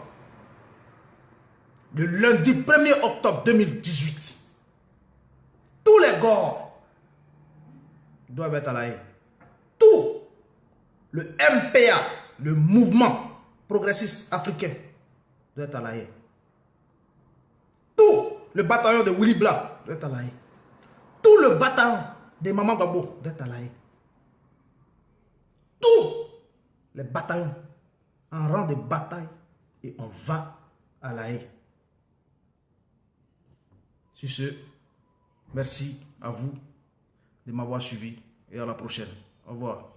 le lundi 1er octobre 2018, tous les gars doivent être à la haie. Tout le MPA, le mouvement progressiste africain, doit être à la haie. Tout le bataillon de Willy Black doit être à la haie. Tout le bataillon de Maman Gbagbo doit être à la haie. Tous les bataillons en rang de bataille et on va à la haie. Sur ce, merci à vous de m'avoir suivi et à la prochaine. Au revoir.